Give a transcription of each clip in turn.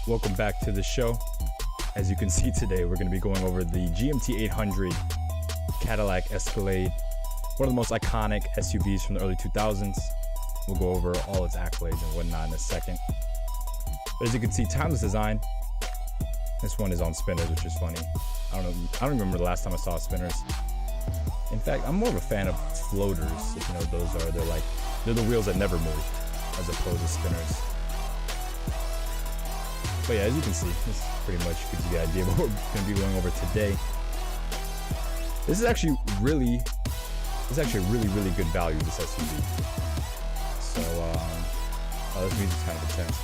Welcome back to the show. As you can see today, we're going to be going over the GMT800 Cadillac Escalade, one of the most iconic SUVs from the early 2000s. We'll go over all its accolades and whatnot in a second. But as you can see, timeless design. This one is on spinners, which is funny. I don't remember the last time I saw spinners. In fact, I'm more of a fan of floaters, if you know what those are. They're the wheels that never move, as opposed to spinners. But yeah, as you can see, this pretty much gives you the idea of what we're going to be going over today. This is actually really really good value, this SUV. So, oh, this music's kind of intense.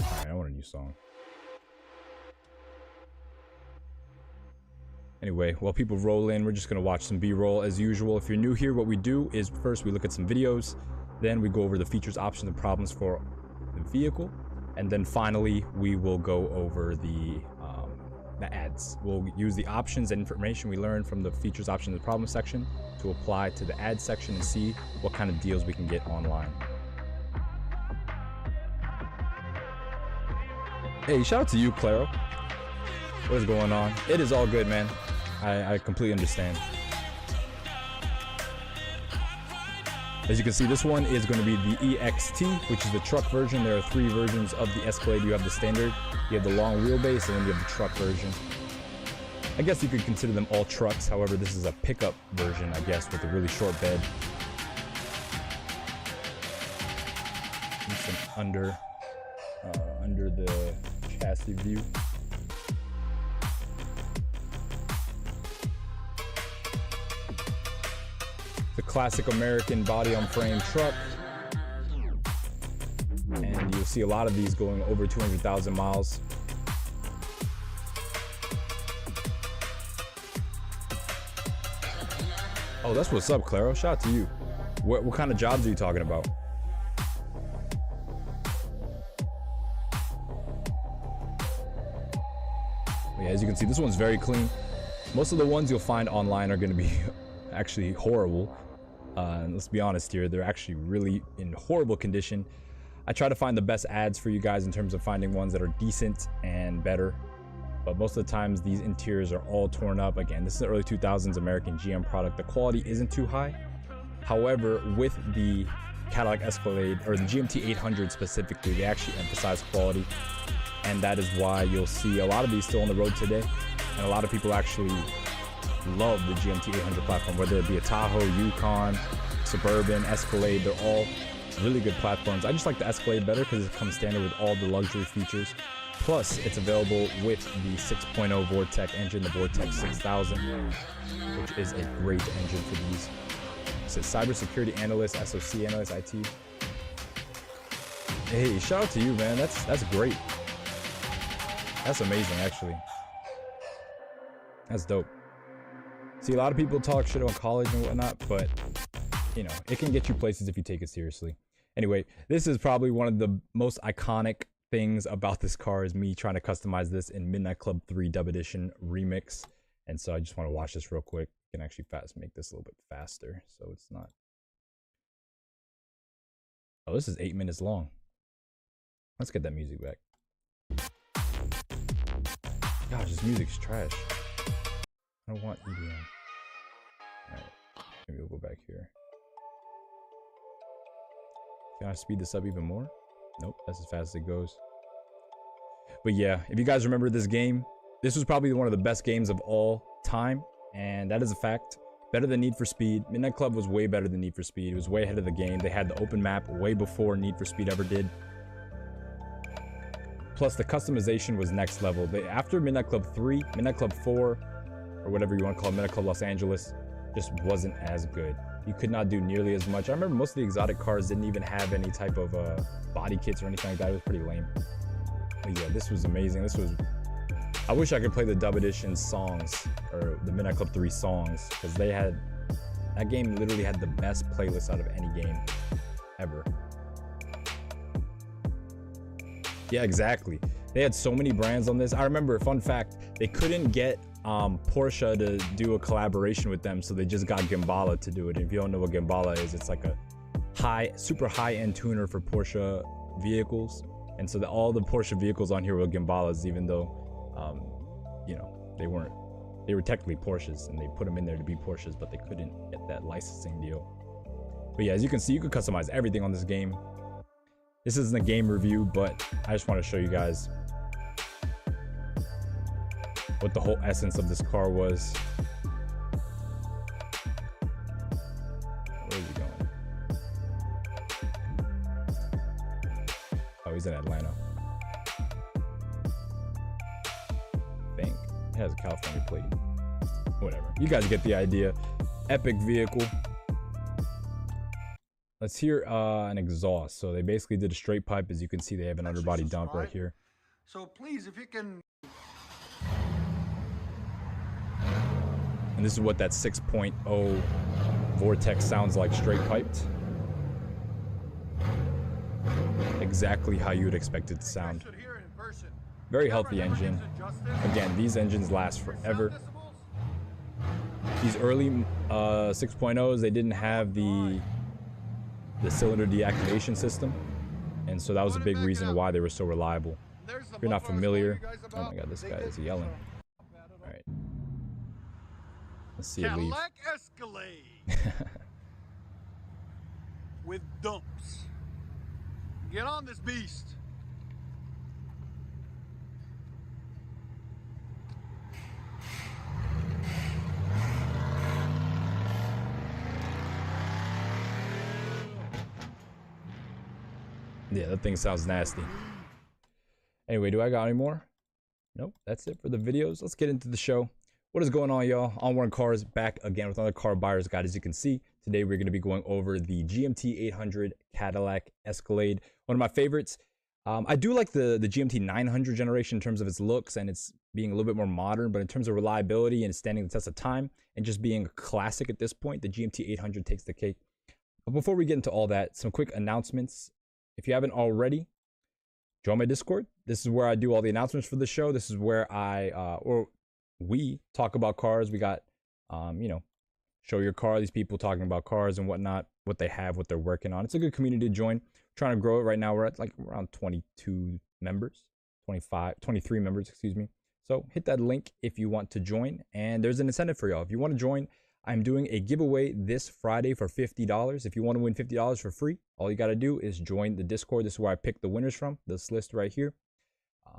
Alright, I want a new song. Anyway, while people roll in, we're just going to watch some B-roll as usual. If you're new here, what we do is first we look at some videos. Then we go over the features, options, and problems for the vehicle. And then finally, we will go over the ads. We'll use the options and information we learned from the features, options, and problems section to apply to the ad section and see what kind of deals we can get online. Hey, shout out to you, Claro. What is going on? It is all good, man. I completely understand. As you can see, this one is going to be the EXT, which is the truck version. There are three versions of the Escalade. You have the standard, you have the long wheelbase, and then you have the truck version. I guess you could consider them all trucks. However, this is a pickup version, I guess, with a really short bed. Some under the chassis view. The classic American body on frame truck, and you'll see a lot of these going over 200,000 miles. Oh, that's what's up, Claro. Shout out to you. What kind of jobs are you talking about? Yeah, as you can see, this one's very clean. Most of the ones you'll find online are going to be actually horrible. Let's be honest here, they're actually really in horrible condition. I try to find the best ads for you guys in terms of finding ones that are decent and better, but most of the times these interiors are all torn up. Again, this is the early 2000s American GM product. The quality isn't too high. However, with the Cadillac Escalade, or the GMT800 specifically, they actually emphasize quality, and that is why you'll see a lot of these still on the road today, and a lot of people actually love the GMT800 platform, whether it be a Tahoe, Yukon, Suburban, Escalade. They're all really good platforms. I just like the Escalade better because it comes standard with all the luxury features. Plus, it's available with the 6.0 Vortec engine, the Vortec 6000, which is a great engine for these. It says cybersecurity analyst, SOC analyst, IT. Hey, shout out to you, man. That's great. That's amazing, actually. That's dope. See, a lot of people talk shit on college and whatnot, but, you know, it can get you places if you take it seriously. Anyway, this is probably one of the most iconic things about this car is me trying to customize this in Midnight Club 3 Dub Edition Remix. And so I just want to watch this real quick. I can actually make this a little bit faster, so it's not... Oh, this is 8 minutes long. Let's get that music back. Gosh, this music's trash. I don't want EDM. Alright, maybe we'll go back here. Can I speed this up even more? Nope, that's as fast as it goes. But yeah, if you guys remember this game, this was probably one of the best games of all time, and that is a fact. Better than Need for Speed. Midnight Club was way better than Need for Speed. It was way ahead of the game. They had the open map way before Need for Speed ever did. Plus, the customization was next level. After Midnight Club 3, Midnight Club 4, or whatever you want to call it, Midnight Club Los Angeles, just wasn't as good. You could not do nearly as much. I remember most of the exotic cars didn't even have any type of body kits or anything like that. It was pretty lame. But yeah, this was amazing. I wish I could play the Dub Edition songs, or the Midnight Club 3 songs, because that game literally had the best playlist out of any game ever. Yeah, exactly. They had so many brands on this. I remember, fun fact, they couldn't get Porsche to do a collaboration with them, so they just got Gambala to do it. And if you don't know what Gambala is, it's like a super high-end tuner for Porsche vehicles. And so all the Porsche vehicles on here were Gimbalas, even though, you know, they weren't. They were technically Porsches, and they put them in there to be Porsches, but they couldn't get that licensing deal. But yeah, as you can see, you can customize everything on this game. This isn't a game review, but I just want to show you guys what the whole essence of this car was. Where is he going? Oh, he's in Atlanta. I think it has a California plate. Whatever. You guys get the idea. Epic vehicle. Let's hear an exhaust. So they basically did a straight pipe. As you can see, they have an underbody dump right here. So please, if you can. And this is what that 6.0 Vortex sounds like straight piped. Exactly how you would expect it to sound. Very healthy engine. Again, these engines last forever. These early 6.0s, they didn't have the cylinder deactivation system, and so that was a big reason why they were so reliable. If you're not familiar, oh my god, this guy is yelling. All right, let's see it leave. Cadillac Escalade with dumps. Get on this beast. Yeah, that thing sounds nasty. Anyway, do I got any more? Nope, that's it for the videos. Let's get into the show. What is going on, y'all? On One Cars, back again with another car buyer's guide. As you can see, today we're going to be going over the GMT800 Cadillac Escalade, one of my favorites. I do like the GMT900 generation in terms of its looks and it's being a little bit more modern, but in terms of reliability and standing the test of time and just being a classic at this point, the GMT800 takes the cake. But before we get into all that, some quick announcements. If you haven't already, join my Discord. This is where I do all the announcements for the show. This is where we talk about cars. We got, you know, show your car. These people talking about cars and whatnot, what they have, what they're working on. It's a good community to join. Trying to grow it right now. We're at like around 22 members, 23 members, excuse me. So hit that link if you want to join. And there's an incentive for y'all. If you want to join, I'm doing a giveaway this Friday for $50. If you want to win $50 for free, all you got to do is join the Discord. This is where I pick the winners from, this list right here.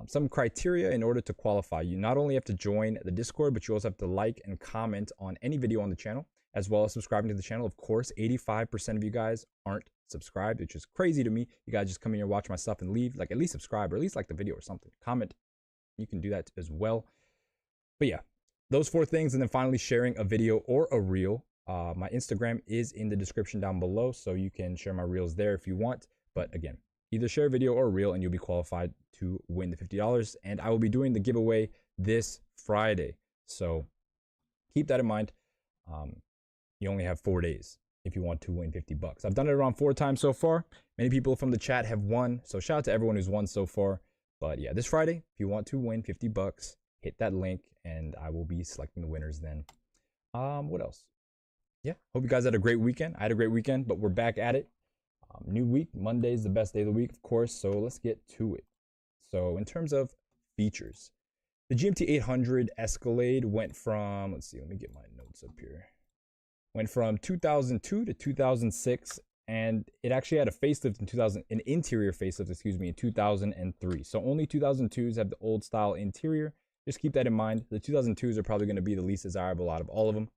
Some criteria in order to qualify. You not only have to join the Discord, but you also have to like and comment on any video on the channel, as well as subscribing to the channel. Of course, 85% of you guys aren't subscribed, which is crazy to me. You guys just come in here, watch my stuff, and leave. Like, at least subscribe, or at least like the video or something. Comment. You can do that as well. But yeah. Those 4 things, and then finally sharing a video or a reel. My Instagram is in the description down below, so you can share my reels there if you want. But again, either share a video or a reel, and you'll be qualified to win the $50. And I will be doing the giveaway this Friday, so keep that in mind. You only have 4 days if you want to win $50. I've done it around 4 times so far. Many people from the chat have won, so shout out to everyone who's won so far. But yeah, this Friday, if you want to win $50, hit that link and I will be selecting the winners then. What else? Yeah, hope you guys had a great weekend. I had a great weekend, but we're back at it. New week. Monday is the best day of the week, of course, so let's get to it. So in terms of features, the GMT800 Escalade went from, let's see, let me get my notes up here. Went from 2002 to 2006, and it actually had a facelift in an interior facelift, excuse me, in 2003. So only 2002s have the old style interior. Just keep that in mind. The 2002s are probably going to be the least desirable out of all of them.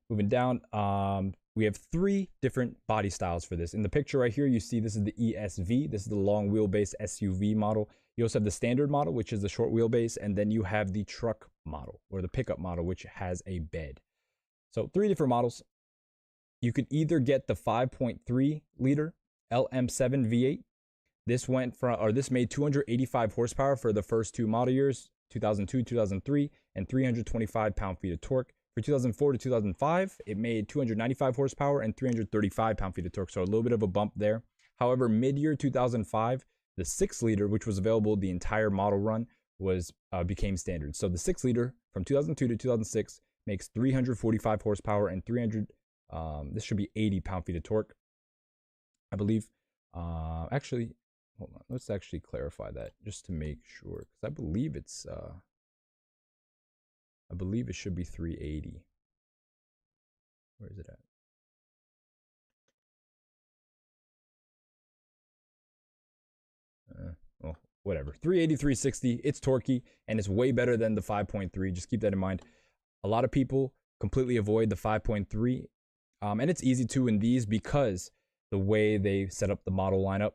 Moving down, we have 3 different body styles for this. In the picture right here, you see this is the ESV. This is the long wheelbase SUV model. You also have the standard model, which is the short wheelbase. And then you have the truck model, or the pickup model, which has a bed. So 3 different models. You could either get the 5.3 liter LM7 V8. This made 285 horsepower for the first 2 model years, 2002, 2003, and 325 pound-feet of torque. For 2004 to 2005, it made 295 horsepower and 335 pound-feet of torque, so a little bit of a bump there. However, mid-year 2005, the 6-liter, which was available the entire model run, became standard. So the 6-liter from 2002 to 2006 makes 345 horsepower and This should be 80 pound-feet of torque, I believe. Actually, hold on. Let's actually clarify that just to make sure, because I believe it should be 380. Where is it at? Well, whatever. 380, 360. It's torquey, and it's way better than the 5.3. Just keep that in mind. A lot of people completely avoid the 5.3, and it's easy to in these because the way they set up the model lineup.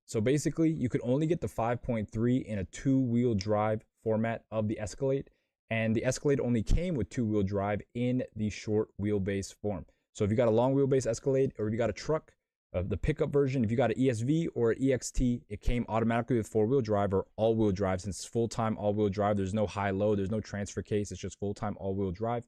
So basically, you could only get the 5.3 in a two-wheel drive format of the Escalade, and the Escalade only came with two-wheel drive in the short wheelbase form. So if you got a long wheelbase Escalade, or if you got a truck, the pickup version, if you got an ESV or an EXT, it came automatically with four-wheel drive or all-wheel drive. Since it's full-time all-wheel drive, there's no high-low, there's no transfer case, it's just full-time all-wheel drive.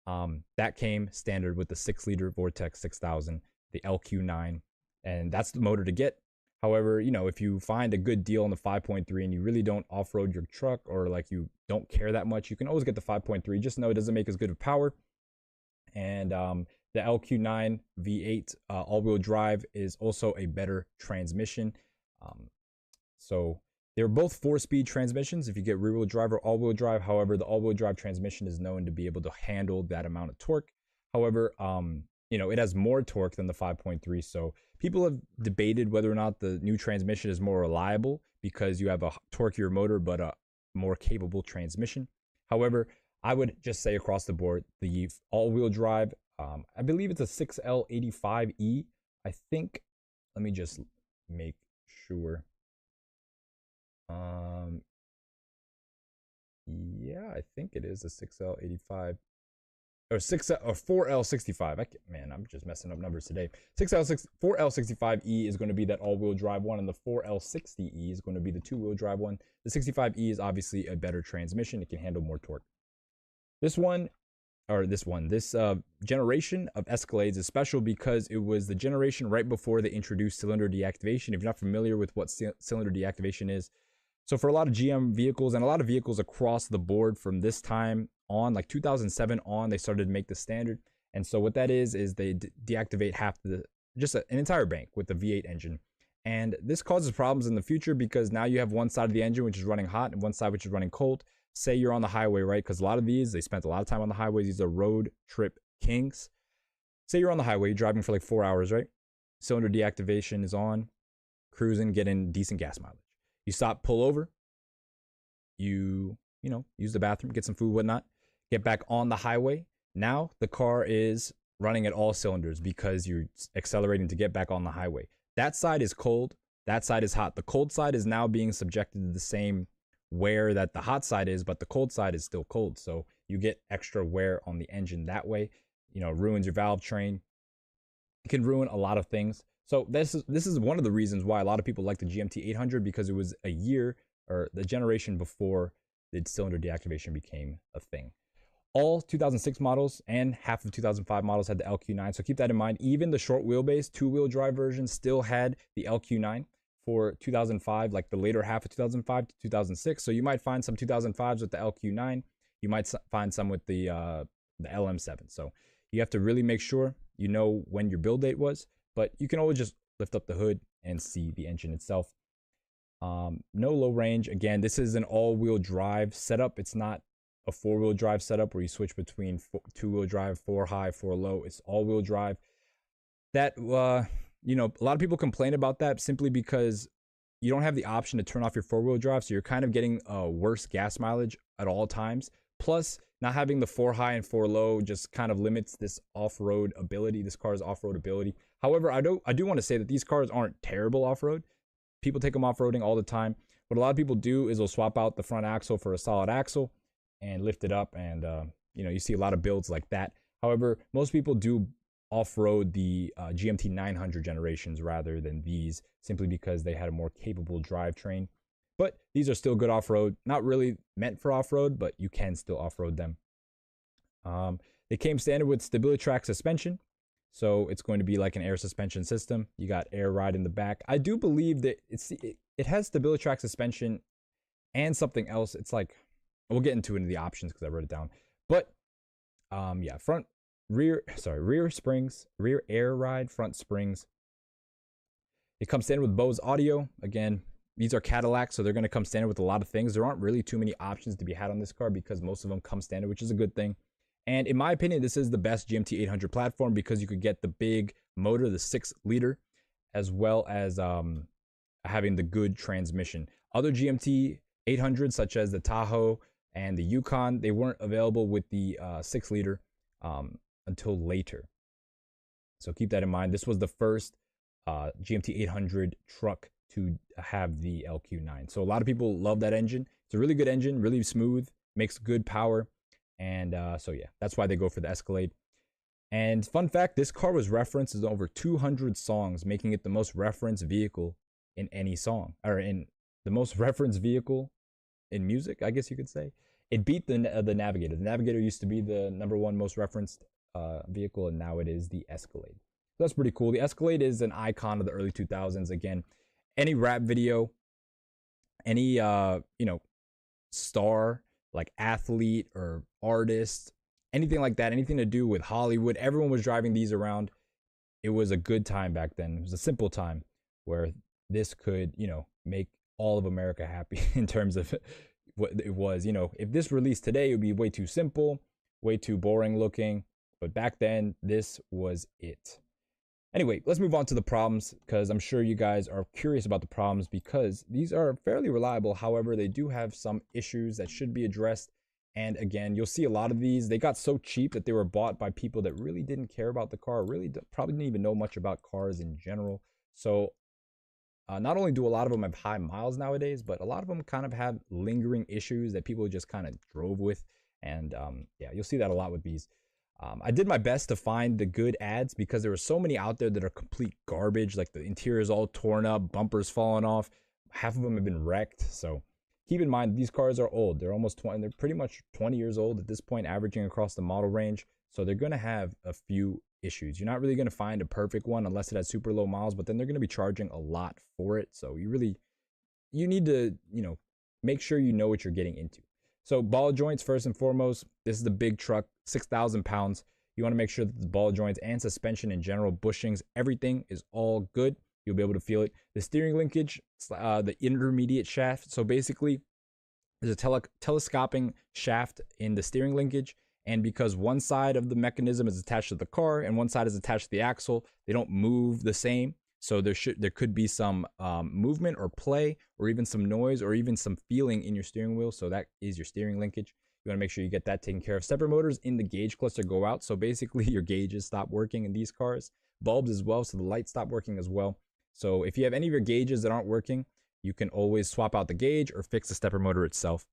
That came standard with the 6-liter Vortex 6000, the LQ9, and that's the motor to get. However, you know, if you find a good deal on the 5.3 and you really don't off-road your truck, or like you don't care that much, you can always get the 5.3. Just know it doesn't make as good of power. And the LQ9 V8 all-wheel drive is also a better transmission. So they're both 4-speed transmissions if you get rear-wheel drive or all-wheel drive. However, the all-wheel drive transmission is known to be able to handle that amount of torque. However, you know, it has more torque than the 5.3. So people have debated whether or not the new transmission is more reliable because you have a torqueier motor but a more capable transmission. However, I would just say across the board, the all-wheel drive, I believe it's a 6L85E. I think, let me just make sure. Yeah, I think it is a 6L85 or 4L65. Man, I'm just messing up numbers today. 4L65E is going to be that all-wheel drive one, and the 4L60E is going to be the two-wheel drive one. The 65E is obviously a better transmission. It can handle more torque. This generation of Escalades is special because it was the generation right before they introduced cylinder deactivation. If you're not familiar with what cylinder deactivation is, so for a lot of GM vehicles and a lot of vehicles across the board from this time on, like 2007 on, they started to make the standard. And so what that is they deactivate half an entire bank with the V8 engine. And this causes problems in the future because now you have one side of the engine which is running hot and one side which is running cold. Say you're on the highway, right? Because a lot of these, they spent a lot of time on the highways. These are road trip kings. Say you're on the highway, you're driving for like 4 hours, right? Cylinder deactivation is on, cruising, getting decent gas mileage. You stop, pull over, you know, use the bathroom, get some food, whatnot, get back on the highway. Now the car is running at all cylinders because you're accelerating to get back on the highway. That side is cold, that side is hot. The cold side is now being subjected to the same wear that the hot side is, but the cold side is still cold. So you get extra wear on the engine that way. You know, it ruins your valve train. It can ruin a lot of things. So this is one of the reasons why a lot of people like the GMT800, because it was a year or the generation before the cylinder deactivation became a thing. All 2006 models and half of 2005 models had the LQ9. So keep that in mind. Even the short wheelbase two-wheel drive version still had the LQ9 for 2005, like the later half of 2005 to 2006. So you might find some 2005s with the LQ9. You might find some with the LM7. So you have to really make sure you know when your build date was, but you can always just lift up the hood and see the engine itself. No low range. Again, this is an all-wheel drive setup. It's not a four-wheel drive setup where you switch between two-wheel drive, 4 high, 4 low. It's all-wheel drive. That, you know, a lot of people complain about that simply because you don't have the option to turn off your 4-wheel drive. So you're kind of getting worse gas mileage at all times. Plus, not having the 4 high and 4 low just kind of limits this off-road ability, this car's off-road ability. However, I do want to say that these cars aren't terrible off-road. People take them off-roading all the time. What a lot of people do is they'll swap out the front axle for a solid axle and lift it up, and you know, you see a lot of builds like that. However, most people do off-road the GMT900 generations rather than these, simply because they had a more capable drivetrain. But these are still good off-road. Not really meant for off-road, but you can still off-road them. They came standard with StabiliTrak suspension, so it's going to be like an air suspension system. You got air ride in the back. I do believe that it has StabiliTrak suspension and something else. It's like, we'll get into the options because I wrote it down. But yeah, front rear air ride, front springs. It comes standard with Bose audio. Again, these are Cadillacs, so they're going to come standard with a lot of things. There aren't really too many options to be had on this car because most of them come standard, which is a good thing. And in my opinion, this is the best GMT800 platform because you could get the big motor, the 6-liter, as well as having the good transmission. Other GMT 800s, such as the Tahoe and the Yukon, they weren't available with the 6-liter until later. So keep that in mind. This was the first GMT 800 truck to have the LQ9. So a lot of people love that engine. It's a really good engine, really smooth, makes good power. And so yeah, that's why they go for the Escalade. And fun fact, this car was referenced in over 200 songs, making it the most referenced vehicle in any song, or in the most referenced vehicle in music, I guess you could say. It beat the Navigator. The Navigator used to be the #1 most referenced vehicle, and now it is the Escalade. So that's pretty cool. The Escalade is an icon of the early 2000s. Again, any rap video, any star, like athlete or artist, anything like that, anything to do with Hollywood, everyone was driving these around. It was a good time back then. It was a simple time where this could, make all of America happy in terms of what it was. If this released today, it would be way too simple, way too boring looking. But back then, this was it. Anyway, let's move on to the problems, because I'm sure you guys are curious about the problems, because these are fairly reliable. However, they do have some issues that should be addressed. And again, you'll see a lot of these. They got so cheap that they were bought by people that really didn't care about the car, probably didn't even know much about cars in general. So not only do a lot of them have high miles nowadays, but a lot of them kind of have lingering issues that people just kind of drove with. And yeah, you'll see that a lot with these. I did my best to find the good ads, because there were so many out there that are complete garbage. Like the interior is all torn up, bumpers falling off, half of them have been wrecked. So keep in mind, these cars are old. They're almost 20. They're pretty much 20 years old at this point, averaging across the model range. So they're going to have a few issues. You're not really going to find a perfect one unless it has super low miles, but then they're going to be charging a lot for it. So you need to, make sure you know what you're getting into. So ball joints, first and foremost, this is the big truck, 6,000 pounds. You want to make sure that the ball joints and suspension in general, bushings, everything is all good. You'll be able to feel it. The steering linkage, the intermediate shaft. So basically, there's a telescoping shaft in the steering linkage. And because one side of the mechanism is attached to the car and one side is attached to the axle, they don't move the same. So there could be some movement or play, or even some noise, or even some feeling in your steering wheel. So that is your steering linkage. You want to make sure you get that taken care of. Stepper motors in the gauge cluster go out. So basically your gauges stop working in these cars. Bulbs as well. So the lights stop working as well. So if you have any of your gauges that aren't working, you can always swap out the gauge or fix the stepper motor itself.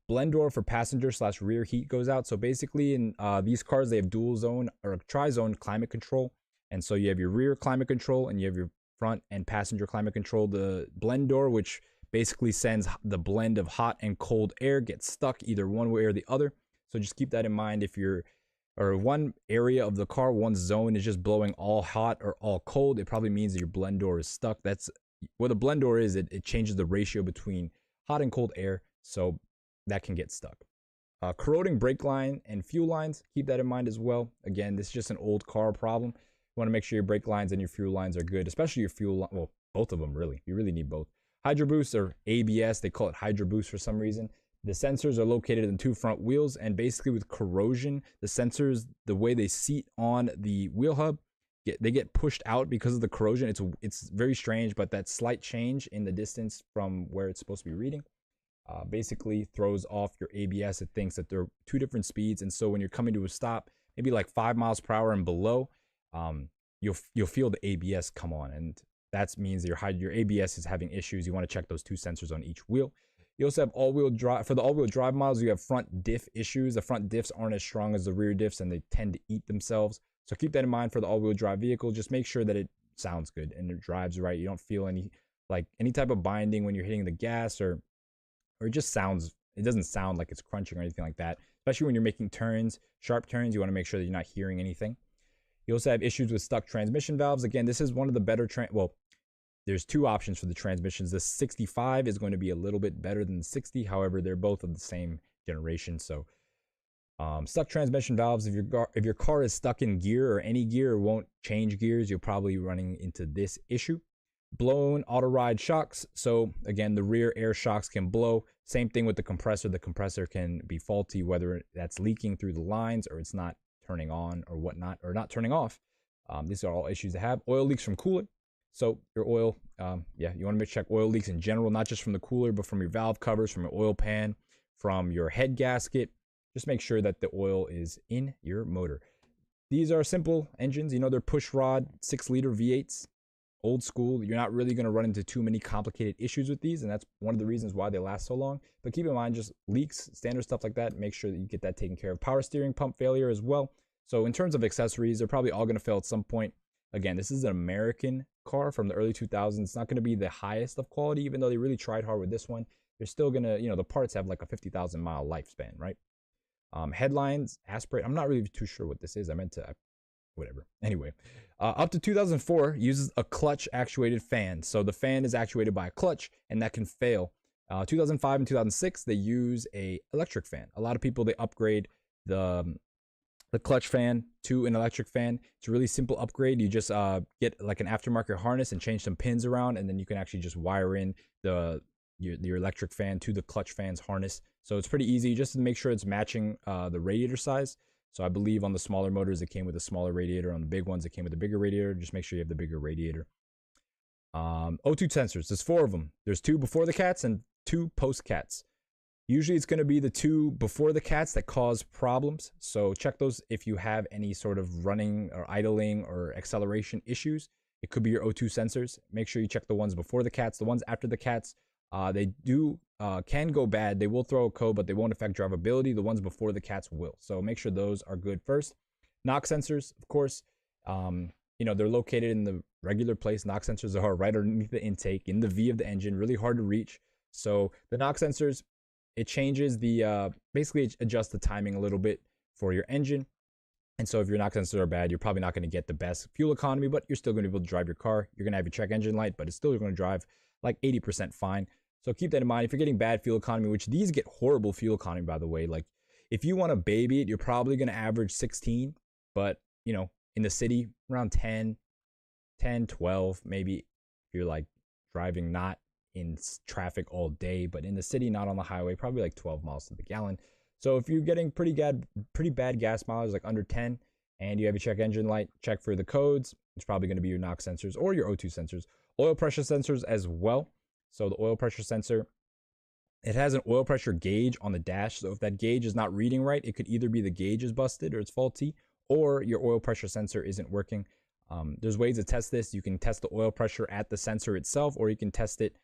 Blend door for passenger / rear heat goes out. So basically in these cars, they have dual zone or tri-zone climate control. And so you have your rear climate control and you have your front and passenger climate control. The blend door, which basically sends the blend of hot and cold air, gets stuck either one way or the other. So just keep that in mind. If one area of the car, one zone is just blowing all hot or all cold, it probably means that your blend door is stuck. That's what the blend door is. It changes the ratio between hot and cold air. So that can get stuck. Corroding brake line and fuel lines, keep that in mind as well. Again, this is just an old car problem. You want to make sure your brake lines and your fuel lines are good, especially your fuel, well, both of them really. You really need both. Hydro boost, or ABS, they call it hydro boost for some reason. The sensors are located in 2 front wheels, and basically with corrosion, the sensors, the way they seat on the wheel hub, they get pushed out because of the corrosion. It's very strange, but that slight change in the distance from where it's supposed to be reading basically throws off your ABS. It thinks that they're 2 different speeds, and so when you're coming to a stop, maybe like 5 miles per hour and below, you'll feel the ABS come on, and that means your ABS is having issues. You want to check those 2 sensors on each wheel. You also have all-wheel drive. For the all-wheel drive models, you have front diff issues. The front diffs aren't as strong as the rear diffs, and they tend to eat themselves. So keep that in mind for the all-wheel drive vehicle. Just make sure that it sounds good and it drives right. You don't feel any type of binding when you're hitting the gas, or it just sounds. It doesn't sound like it's crunching or anything like that. Especially when you're making turns, sharp turns, you want to make sure that you're not hearing anything. You also have issues with stuck transmission valves. Again, this is one of the better there's 2 options for the transmissions. The 65 is going to be a little bit better than the 60. However, they're both of the same generation. So Stuck transmission valves. If your car is stuck in gear or any gear or won't change gears, you're probably running into this issue. Blown auto ride shocks. So again, the rear air shocks can blow. Same thing with the compressor. The compressor can be faulty, whether that's leaking through the lines or it's not turning on or whatnot, or not turning off. These are all issues to have. Oil leaks from cooler. So your oil, you want to check oil leaks in general, not just from the cooler, but from your valve covers, from your oil pan, from your head gasket. Just make sure that the oil is in your motor. These are simple engines. You know, they're push rod 6-liter V8s. Old school. You're not really going to run into too many complicated issues with these, and that's one of the reasons why they last so long. But keep in mind, just leaks, standard stuff like that, make sure that you get that taken care of. Power steering pump failure as well. So in terms of accessories, they're probably all going to fail at some point. Again, this is an American car from the early 2000s. It's not going to be the highest of quality, even though they really tried hard with this one. They're still going to, you know, the parts have like a 50,000 mile lifespan, right? Headlines, aspirate. I'm not really too sure what this is. I meant to, whatever. Anyway, up to 2004 uses a clutch actuated fan. So the fan is actuated by a clutch, and that can fail. 2005 and 2006, they use a electric fan. A lot of people, they upgrade the clutch fan to an electric fan. It's a really simple upgrade. You just get like an aftermarket harness and change some pins around, and then you can actually just wire in your electric fan to the clutch fan's harness. So it's pretty easy, just to make sure it's matching the radiator size. So I believe on the smaller motors, it came with a smaller radiator. On the big ones, it came with a bigger radiator. Just make sure you have the bigger radiator. O2 sensors, there's 4 of them. There's 2 before the cats and 2 post cats. Usually it's going to be the 2 before the cats that cause problems. So check those if you have any sort of running or idling or acceleration issues. It could be your O2 sensors. Make sure you check the ones before the cats. The ones after the cats, they can go bad. They will throw a code, but they won't affect drivability. The ones before the cats will. So make sure those are good first. Knock sensors, of course, you know, they're located in the regular place. Knock sensors are right underneath the intake in the V of the engine, really hard to reach. So the knock sensors, it changes the, basically it adjusts the timing a little bit for your engine. And so if your knock sensors are bad, you're probably not going to get the best fuel economy, but you're still going to be able to drive your car. You're going to have your check engine light, but it's still going to drive like 80% fine. So keep that in mind. If you're getting bad fuel economy, which these get horrible fuel economy, by the way, like if you want to baby it, you're probably going to average 16, but you know, in the city around 10, 12, maybe if you're like driving not in traffic all day, but in the city, not on the highway, probably like 12 miles to the gallon. So if you're getting pretty bad gas mileage, like under 10, and you have your check engine light, check for the codes. It's probably going to be your knock sensors or your O2 sensors. Oil pressure sensors as well. So the oil pressure sensor, it has an oil pressure gauge on the dash. So if that gauge is not reading right, it could either be the gauge is busted or it's faulty, or your oil pressure sensor isn't working. There's ways to test this. You can test the oil pressure at the sensor itself, or you can test it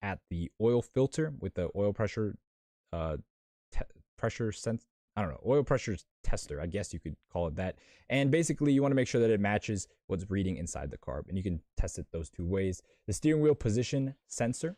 at the oil filter with the oil pressure oil pressure tester, I guess you could call it that. And basically you want to make sure that it matches what's reading inside the carb, and you can test it those 2 ways. The steering wheel position sensor,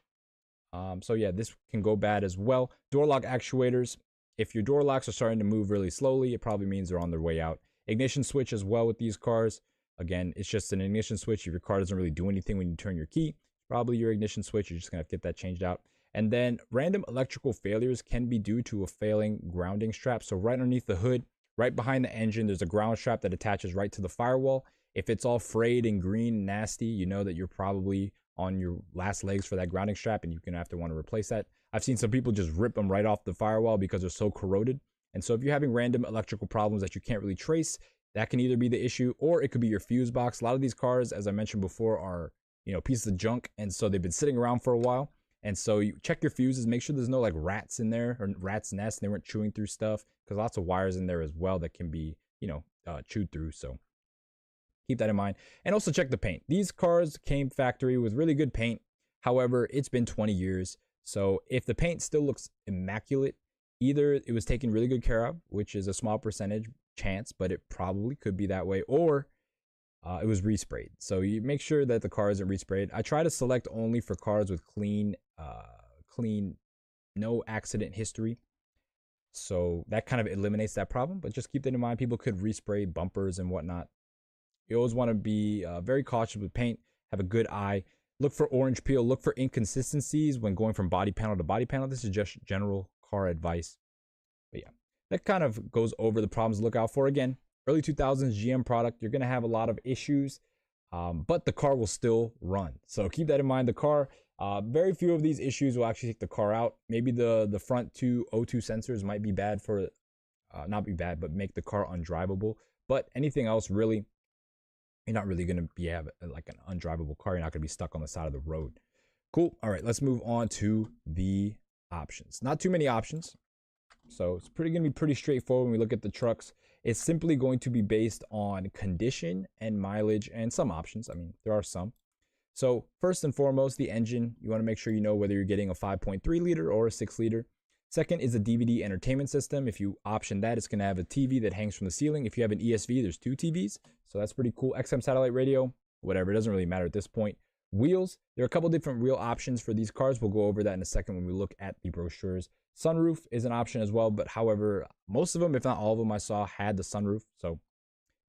so yeah, this can go bad as well. Door lock actuators, if your door locks are starting to move really slowly, it probably means they're on their way out. Ignition switch as well with these cars. Again, it's just an ignition switch. If your car doesn't really do anything when you turn your key, probably your ignition switch, you're just gonna have to get that changed out. And then random electrical failures can be due to a failing grounding strap. So right underneath the hood, right behind the engine, there's a ground strap that attaches right to the firewall. If it's all frayed and green and nasty, you know that you're probably on your last legs for that grounding strap, and you're gonna have to want to replace that. I've seen some people just rip them right off the firewall because they're so corroded. And so if you're having random electrical problems that you can't really trace, that can either be the issue, or it could be your fuse box. A lot of these cars, as I mentioned before, are, you know, pieces of junk, and so they've been sitting around for a while. And so you check your fuses, make sure there's no like rats in there or rats nests, and they weren't chewing through stuff, because lots of wires in there as well that can be, you know, chewed through. So keep that in mind. And also check the paint. These cars came factory with really good paint. However, it's been 20 years. So if the paint still looks immaculate, either it was taken really good care of, which is a small percentage chance, but it probably could be that way, or it was resprayed. So you make sure that the car isn't resprayed. I try to select only for cars with clean, no accident history. So that kind of eliminates that problem, but just keep that in mind. People could respray bumpers and whatnot. You always want to be very cautious with paint, have a good eye. Look for orange peel, look for inconsistencies when going from body panel to body panel. This is just general car advice. But yeah, that kind of goes over the problems to look out for. Again, early 2000s GM product, you're going to have a lot of issues, but the car will still run. So keep that in mind. The car, very few of these issues will actually take the car out. Maybe the front two O2 sensors might be bad for, not be bad, but make the car undrivable. But anything else, really, you're not really going to be have like an undrivable car. You're not going to be stuck on the side of the road. Cool. All right, let's move on to the options. Not too many options. So it's going to be pretty straightforward when we look at the trucks. It's simply going to be based on condition and mileage and some options. I mean, there are some. So first and foremost, the engine. You want to make sure you know whether you're getting a 5.3 liter or a 6 liter. Second is a DVD entertainment system. If you option that, it's going to have a TV that hangs from the ceiling. If you have an ESV, there's 2 TVs. So that's pretty cool. XM satellite radio, whatever. It doesn't really matter at this point. Wheels. There are a couple different wheel options for these cars. We'll go over that in a second when we look at the brochures. Sunroof is an option as well, but however, most of them, if not all of them I saw, had the sunroof. So,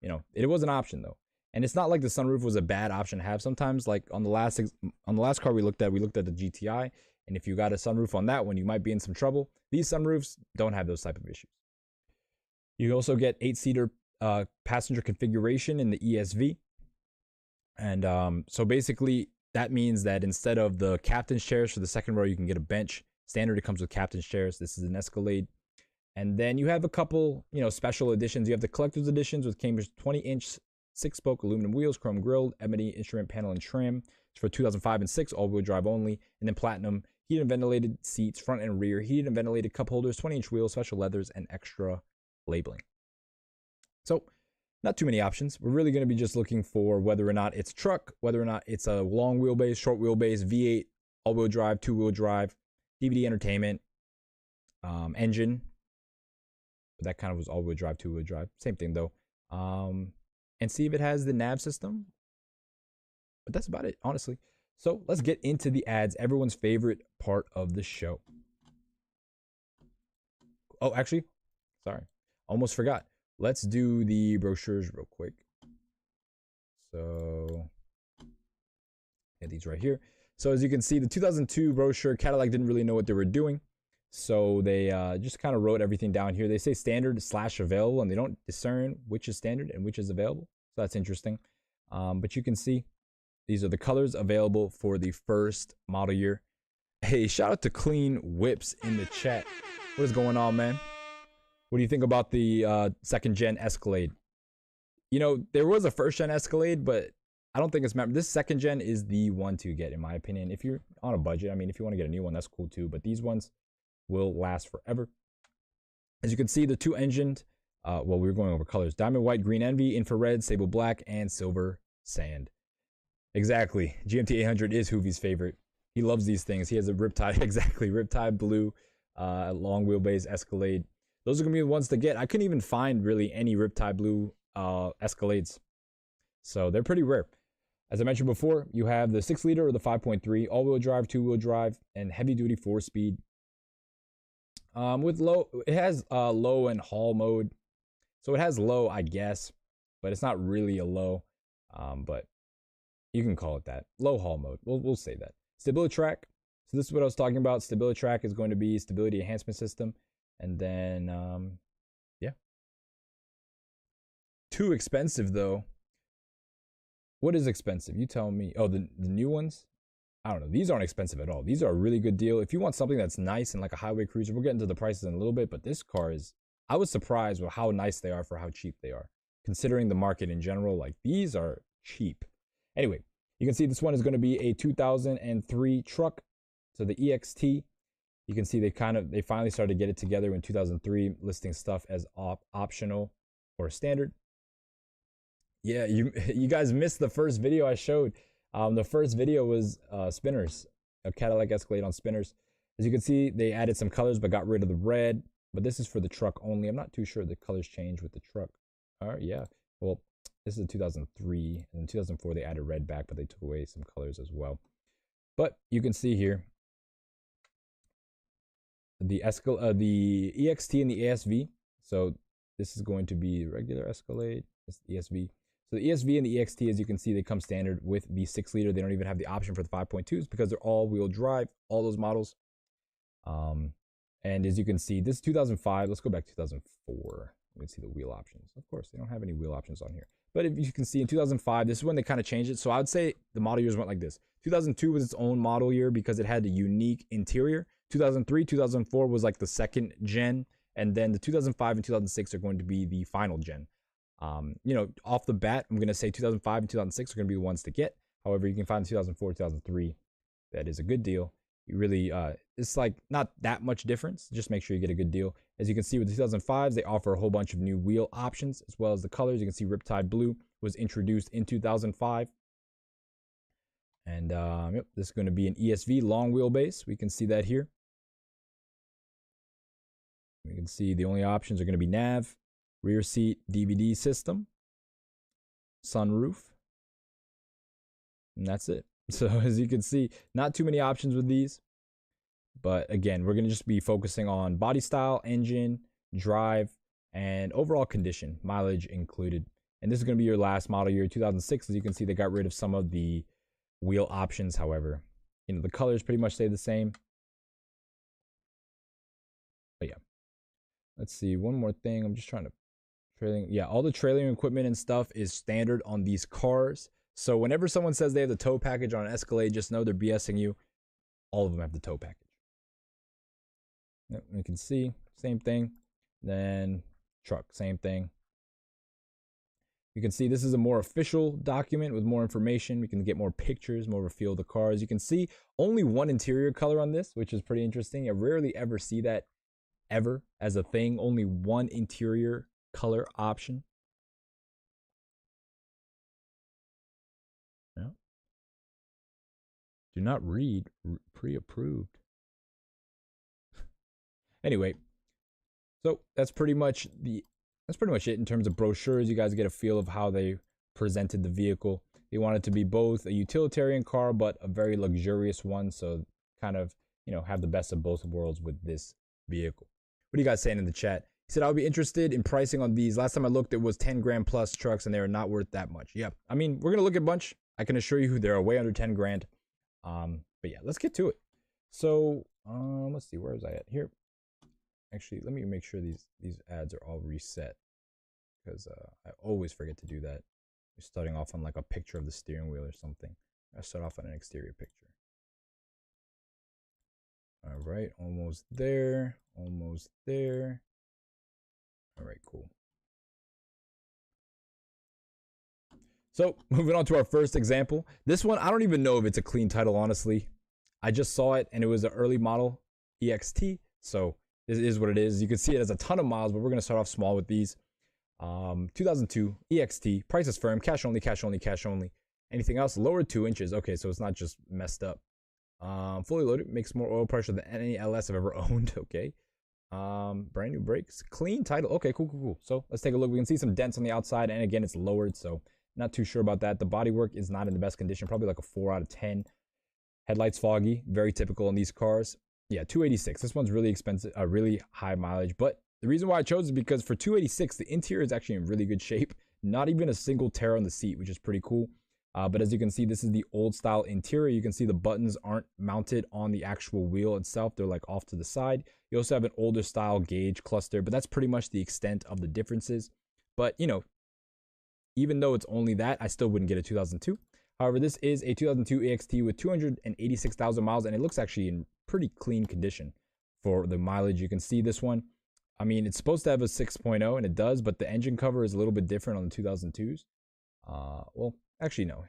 you know, it was an option though. And it's not like the sunroof was a bad option to have. Sometimes, like on the last car we looked at the GTI, and if you got a sunroof on that one, you might be in some trouble. These sunroofs don't have those type of issues. You also get 8-seater passenger configuration in the ESV. And so basically that means that instead of the captain's chairs for the second row, you can get a bench. Standard, it comes with captain's chairs. This is an Escalade. And then you have a couple, you know, special editions. You have the collector's editions with Cambridge 20-inch 6-spoke aluminum wheels, chrome grilled, ebony instrument panel and trim. It's for 2005 and 6, all-wheel drive only. And then platinum, heated and ventilated seats, front and rear, heated and ventilated cup holders, 20-inch wheels, special leathers, and extra labeling. So not too many options. We're really going to be just looking for whether or not it's truck, whether or not it's a long wheelbase, short wheelbase, V8, all-wheel drive, two-wheel drive, DVD entertainment, engine. That kind of was all-wheel drive, two-wheel drive. Same thing though. And see if it has the nav system. But that's about it, honestly. So let's get into the ads. Everyone's favorite part of the show. Oh, actually, sorry. Almost forgot. Let's do the brochures real quick. So, yeah, these right here. So as you can see, the 2002 brochure, Cadillac didn't really know what they were doing. So they just kind of wrote everything down here. They say standard / available, and they don't discern which is standard and which is available. So that's interesting. But you can see these are the colors available for the first model year. Hey, shout out to Clean Whips in the chat. What is going on, man? What do you think about the second gen Escalade? You know, there was a first gen Escalade, but I don't think it's matter. This second gen is the one to get, in my opinion. If you're on a budget, I mean, if you want to get a new one, that's cool too. But these ones will last forever. As you can see, the two engined, well, we were going over colors: diamond white, green envy, infrared, sable black, and silver sand. Exactly. GMT800 is Hoovie's favorite. He loves these things. He has a Riptide, exactly, Riptide blue, long wheelbase Escalade. Those are gonna be the ones to get. I couldn't even find really any Riptide blue Escalades, so they're pretty rare. As I mentioned before, you have the 6 liter or the 5.3, all-wheel drive, two-wheel drive, and heavy-duty 4-speed. With low, it has low and haul mode, so it has low, I guess, but it's not really a low. But you can call it that. Low haul mode. We'll say that. Stability track. So this is what I was talking about. Stability track is going to be stability enhancement system, and then yeah. Too expensive though. What is expensive? You tell me. Oh, the new ones? I don't know. These aren't expensive at all. These are a really good deal. If you want something that's nice and like a highway cruiser, we'll get into the prices in a little bit, but this car is, I was surprised with how nice they are for how cheap they are. Considering the market in general, like these are cheap. Anyway, you can see this one is going to be a 2003 truck. So the EXT, you can see they finally started to get it together in 2003, listing stuff as optional or standard. Yeah, you guys missed the first video I showed. The first video was spinners, a Cadillac Escalade on spinners. As you can see, they added some colors but got rid of the red. But this is for the truck only. I'm not too sure the colors change with the truck. All right, yeah. Well, this is a 2003, and in 2004 they added red back, but they took away some colors as well. But you can see here the EXT and the ASV. So this is going to be regular Escalade. It's the ESV. So the ESV and the EXT, as you can see, they come standard with the 6 liter. They don't even have the option for the 5.2s because they're all-wheel drive, all those models. And as you can see, this is 2005. Let's go back to 2004. You can see the wheel options. Of course, they don't have any wheel options on here. But if you can see in 2005, this is when they kind of changed it. So I would say the model years went like this. 2002 was its own model year because it had a unique interior. 2003, 2004 was like the second gen. And then the 2005 and 2006 are going to be the final gen. Off the bat, I'm going to say 2005 and 2006 are going to be the ones to get. However, you can find 2004, 2003. That is a good deal. You really, it's like not that much difference. Just make sure you get a good deal. As you can see with the 2005s, they offer a whole bunch of new wheel options as well as the colors. You can see Riptide Blue was introduced in 2005. And yep, this is going to be an ESV long wheelbase. We can see that here. We can see the only options are going to be nav, rear seat, DVD system, sunroof, and that's it. So as you can see, not too many options with these. But again, we're going to just be focusing on body style, engine, drive, and overall condition, mileage included. And this is going to be your last model year, 2006. As you can see, they got rid of some of the wheel options. However, the colors pretty much stay the same. But yeah, let's see. One more thing. I'm just trying to yeah, all the trailing equipment and stuff is standard on these cars. So whenever someone says they have the tow package on an Escalade, just know they're BSing you. All of them have the tow package. Yep, you can see, same thing. Then truck, same thing. You can see this is a more official document with more information. We can get more pictures, more of a feel of the cars. You can see only one interior color on this, which is pretty interesting. I rarely ever see that ever as a thing. Only one interior color option. No. Do not read pre-approved. Anyway, so that's pretty much it in terms of brochures. You guys get a feel of how they presented the vehicle. They want it to be both a utilitarian car, but a very luxurious one. So kind of, have the best of both worlds with this vehicle. What are you guys saying in the chat? He said, I would be interested in pricing on these. Last time I looked, it was 10 grand plus trucks and they are not worth that much. Yeah. I mean, we're going to look at a bunch. I can assure you they're way under 10 grand. But yeah, let's get to it. So, let's see, where was I at here? Actually, let me make sure these ads are all reset because I always forget to do that. We're starting off on like a picture of the steering wheel or something. I start off on an exterior picture. All right, almost there, almost there. All right, cool. So moving on to our first example. This one, I don't even know if it's a clean title, honestly. I just saw it and it was an early model EXT. So this is what it is. You can see it has a ton of miles, but we're going to start off small with these. 2002 EXT, price is firm, cash only, cash only, cash only. Anything else? Lowered 2 inches. Okay, so it's not just messed up. Fully loaded, makes more oil pressure than any LS I've ever owned. Okay. Brand new brakes, clean title. Okay, cool. So let's take a look. We can see some dents on the outside, and again, it's lowered, so not too sure about that. The bodywork is not in the best condition, probably like a 4 out of 10. Headlights foggy, very typical in these cars. Yeah, 286. This one's really expensive, really high mileage. But the reason why I chose it is because for 286, the interior is actually in really good shape. Not even a single tear on the seat, which is pretty cool. But as you can see, this is the old style interior. You can see the buttons aren't mounted on the actual wheel itself. They're like off to the side. You also have an older style gauge cluster, but that's pretty much the extent of the differences. But, even though it's only that, I still wouldn't get a 2002. However, this is a 2002 EXT with 286,000 miles, and it looks actually in pretty clean condition for the mileage. You can see this one. I mean, it's supposed to have a 6.0, and it does, but the engine cover is a little bit different on the 2002s. Well, actually, no.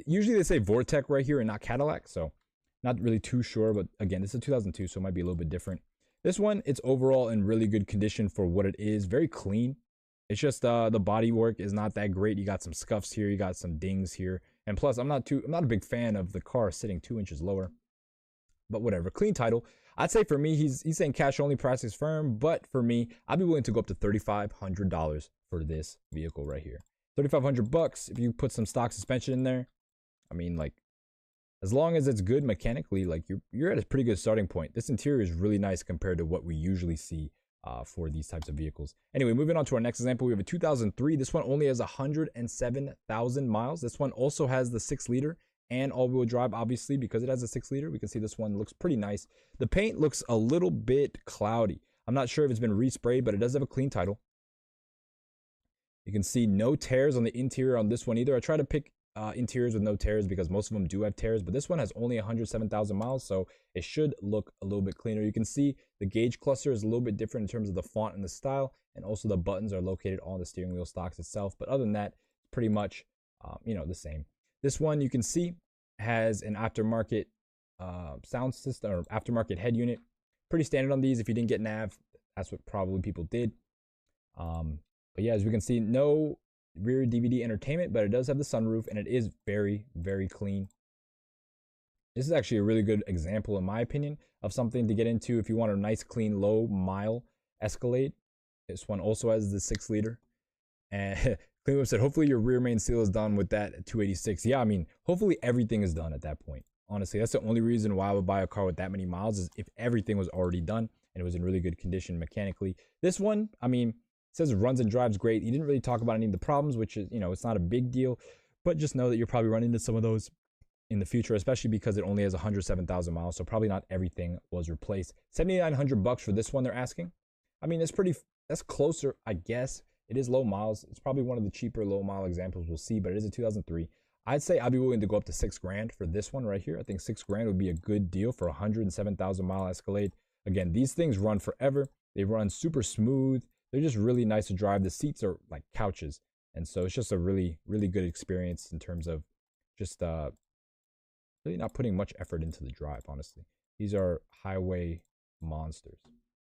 Usually they say Vortec right here and not Cadillac, so not really too sure. But again, this is a 2002, so it might be a little bit different. This one, it's overall in really good condition for what it is. Very clean. It's just the bodywork is not that great. You got some scuffs here. You got some dings here. And plus, I'm not a big fan of the car sitting 2 inches lower. But whatever. Clean title. I'd say for me, he's saying cash only, price is firm. But for me, I'd be willing to go up to $3,500 for this vehicle right here. $3,500 if you put some stock suspension in there. I mean, like, as long as it's good mechanically, like you're at a pretty good starting point. This interior is really nice compared to what we usually see for these types of vehicles. Anyway, moving on to our next example, we have a 2003. This one only has 107,000 miles. This one also has the 6-liter and all-wheel drive, obviously, because it has a 6-liter. We can see this one looks pretty nice. The paint looks a little bit cloudy. I'm not sure if it's been resprayed, but it does have a clean title. You can see no tears on the interior on this one either. I try to pick interiors with no tears because most of them do have tears, but this one has only 107,000 miles, so it should look a little bit cleaner. You can see the gauge cluster is a little bit different in terms of the font and the style, and also the buttons are located on the steering wheel stocks itself. But other than that, pretty much, the same. This one you can see has an aftermarket sound system or aftermarket head unit. Pretty standard on these. If you didn't get nav, that's what probably people did. But yeah, as we can see, no rear DVD entertainment, but it does have the sunroof, and it is very, very clean. This is actually a really good example, in my opinion, of something to get into if you want a nice, clean, low-mile Escalade. This one also has the 6-liter. And Clean Whip said, hopefully your rear main seal is done with that at 286. Yeah, I mean, hopefully everything is done at that point. Honestly, that's the only reason why I would buy a car with that many miles, is if everything was already done and it was in really good condition mechanically. This one, I mean, says it runs and drives great. He didn't really talk about any of the problems, which is, it's not a big deal, but just know that you're probably running into some of those in the future, especially because it only has 107,000 miles. So probably not everything was replaced. $7,900 for this one they're asking. I mean, that's closer, I guess. It is low miles. It's probably one of the cheaper low mile examples we'll see, but it is a 2003. I'd say I'd be willing to go up to $6,000 for this one right here. I think $6,000 would be a good deal for a 107,000 mile Escalade. Again, these things run forever. They run super smooth. They're just really nice to drive. The seats are like couches. And so it's just a really, really good experience in terms of just really not putting much effort into the drive, honestly. These are highway monsters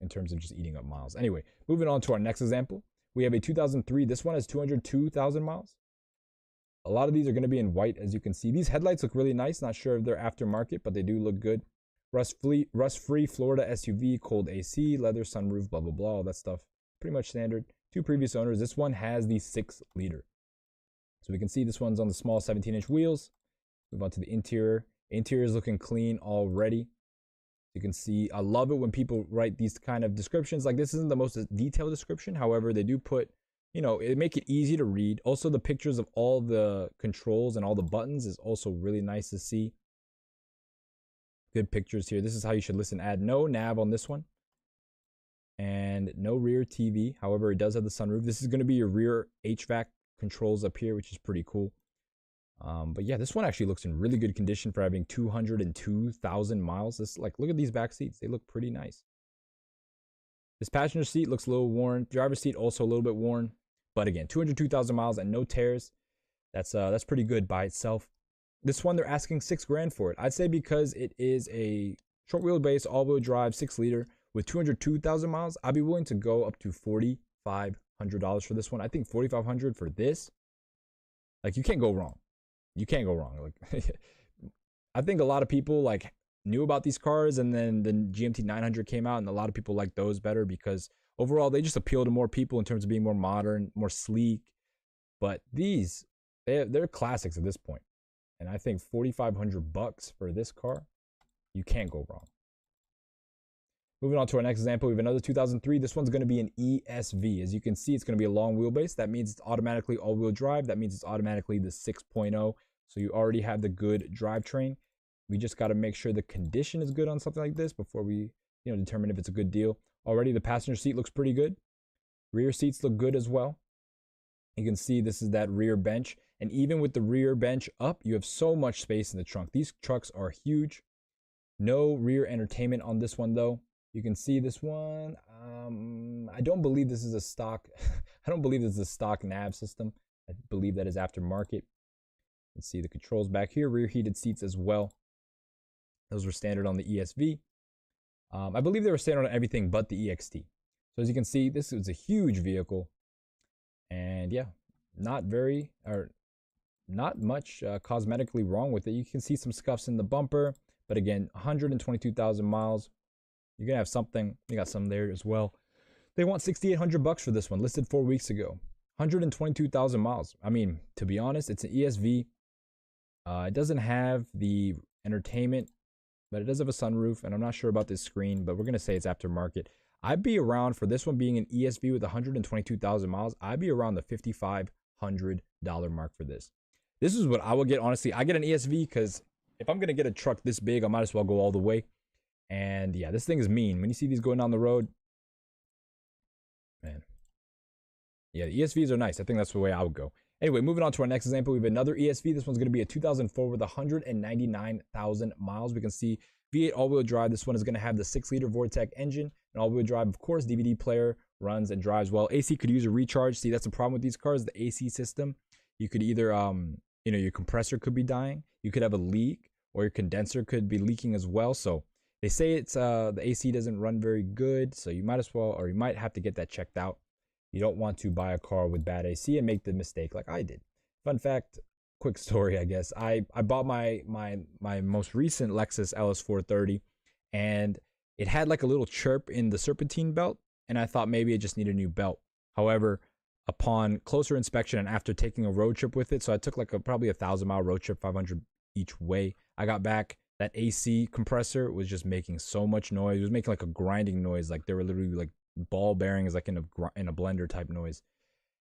in terms of just eating up miles. Anyway, moving on to our next example. We have a 2003. This one has 202,000 miles. A lot of these are going to be in white, as you can see. These headlights look really nice. Not sure if they're aftermarket, but they do look good. Rust-free Florida SUV, cold AC, leather sunroof, blah, blah, blah, all that stuff. Pretty much standard. 2 previous owners. This one has the 6-liter. So we can see this one's on the small 17-inch wheels. Move on to the interior. Interior is looking clean already. You can see, I love it when people write these kind of descriptions. Like, this isn't the most detailed description. However, they do put, it make it easy to read. Also, the pictures of all the controls and all the buttons is also really nice to see. Good pictures here. This is how you should listen. Add no nav on this one. And no rear TV. However, it does have the sunroof. This is going to be your rear HVAC controls up here, which is pretty cool. But yeah, this one actually looks in really good condition for having 202,000 miles. Look at these back seats. They look pretty nice. This passenger seat looks a little worn. Driver's seat also a little bit worn. But again, 202,000 miles and no tears. That's pretty good by itself. This one, they're asking $6,000 for it. I'd say because it is a short wheelbase, all-wheel drive, 6-liter with 202,000 miles, I'd be willing to go up to $4,500 for this one. I think $4,500 for this, you can't go wrong. You can't go wrong. I think a lot of people knew about these cars, and then the GMT800 came out, and a lot of people like those better because overall they just appeal to more people in terms of being more modern, more sleek. But these, they're classics at this point. And I think $4,500 for this car, you can't go wrong. Moving on to our next example, we have another 2003. This one's going to be an ESV. As you can see, it's going to be a long wheelbase. That means it's automatically all-wheel drive. That means it's automatically the 6.0. So you already have the good drivetrain. We just got to make sure the condition is good on something like this before we, determine if it's a good deal. Already the passenger seat looks pretty good. Rear seats look good as well. You can see this is that rear bench. And even with the rear bench up, you have so much space in the trunk. These trucks are huge. No rear entertainment on this one, though. You can see this one. I don't believe this is a stock. I don't believe this is a stock nav system. I believe that is aftermarket. Let's see the controls back here. Rear heated seats as well. Those were standard on the ESV. I believe they were standard on everything but the EXT. So as you can see, this is a huge vehicle. And yeah, not much cosmetically wrong with it. You can see some scuffs in the bumper. But again, 122,000 miles. You're going to have something. You got some there as well. They want $6,800 for this one, listed 4 weeks ago. 122,000 miles. I mean, to be honest, it's an ESV. It doesn't have the entertainment, but it does have a sunroof. And I'm not sure about this screen, but we're going to say it's aftermarket. I'd be around, for this one being an ESV with 122,000 miles, I'd be around the $5,500 mark for this. This is what I would get, honestly. I get an ESV because if I'm going to get a truck this big, I might as well go all the way. And yeah, this thing is mean. When you see these going down the road, man. Yeah, the ESVs are nice. I think that's the way I would go. Anyway, moving on to our next example, we have another ESV. This one's going to be a 2004 with 199,000 miles. We can see V8 all-wheel drive. This one is going to have the 6-liter Vortec engine. And all-wheel drive, of course, DVD player, runs and drives well. AC could use a recharge. See, that's the problem with these cars, the AC system. You could either, your compressor could be dying. You could have a leak, or your condenser could be leaking as well. So they say it's the AC doesn't run very good. So you might as well, or you might have to get that checked out. You don't want to buy a car with bad AC and make the mistake like I did. Fun fact, quick story, I guess. I bought my most recent Lexus LS430, and it had like a little chirp in the serpentine belt, and I thought maybe it just needed a new belt. However, upon closer inspection and after taking a road trip with it, so I took like probably 1,000-mile road trip, 500 each way. I got back, that AC compressor was just making so much noise. It was making like a grinding noise, like they were literally like ball bearings, like in a blender type noise.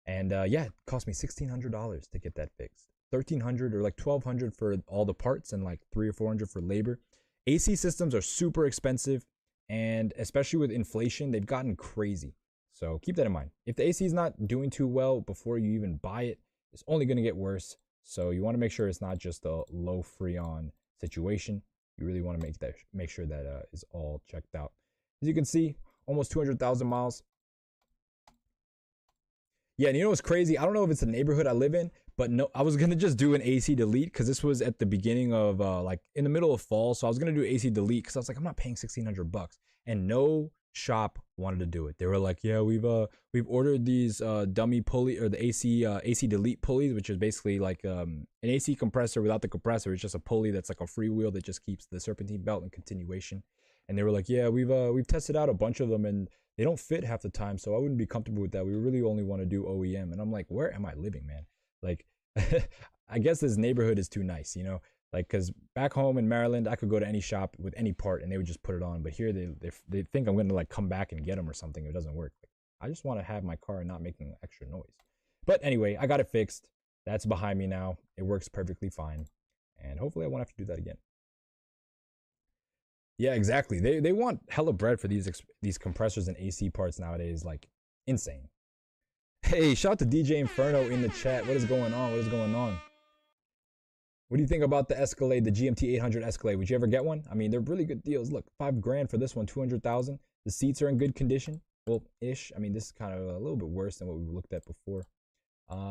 And yeah, it cost me $1,600 to get that fixed. $1,300 or like $1,200 for all the parts, and like $300 or $400 for labor. AC systems are super expensive, and especially with inflation, they've gotten crazy. So keep that in mind. If the AC is not doing too well before you even buy it, it's only going to get worse. So you want to make sure it's not just a low Freon situation. You really want to make sure that is all checked out. As you can see, almost 200,000 miles. Yeah, and you know what's crazy? I don't know if it's the neighborhood I live in, but no, I was going to just do an AC delete because this was at the beginning of like in the middle of fall. So I was going to do AC delete because I was like, I'm not paying $1,600. And no shop wanted to do it. They were like, yeah, we've ordered these dummy pulley, or the AC delete pulleys, which is basically like an AC compressor without the compressor. It's just a pulley that's like a freewheel that just keeps the serpentine belt in continuation. And they were like, yeah, we've tested out a bunch of them and they don't fit half the time, so I wouldn't be comfortable with that. We really only want to do OEM. And I'm like, where am I living, man? Like, I guess this neighborhood is too nice, you know? Like, because back home in Maryland, I could go to any shop with any part and they would just put it on. But here, they think I'm going to like come back and get them or something. It doesn't work. Like, I just want to have my car not making extra noise. But anyway, I got it fixed. That's behind me now. It works perfectly fine. And hopefully I won't have to do that again. Yeah, exactly. They want hella bread for these compressors and AC parts nowadays, like insane. Hey, shout out to DJ Inferno in the chat. What is going on? What is going on? What do you think about the Escalade, the GMT800 Escalade? Would you ever get one? I mean, they're really good deals. Look, $5,000 for this one, 200,000. The seats are in good condition. Well, ish. I mean, this is kind of a little bit worse than what we looked at before.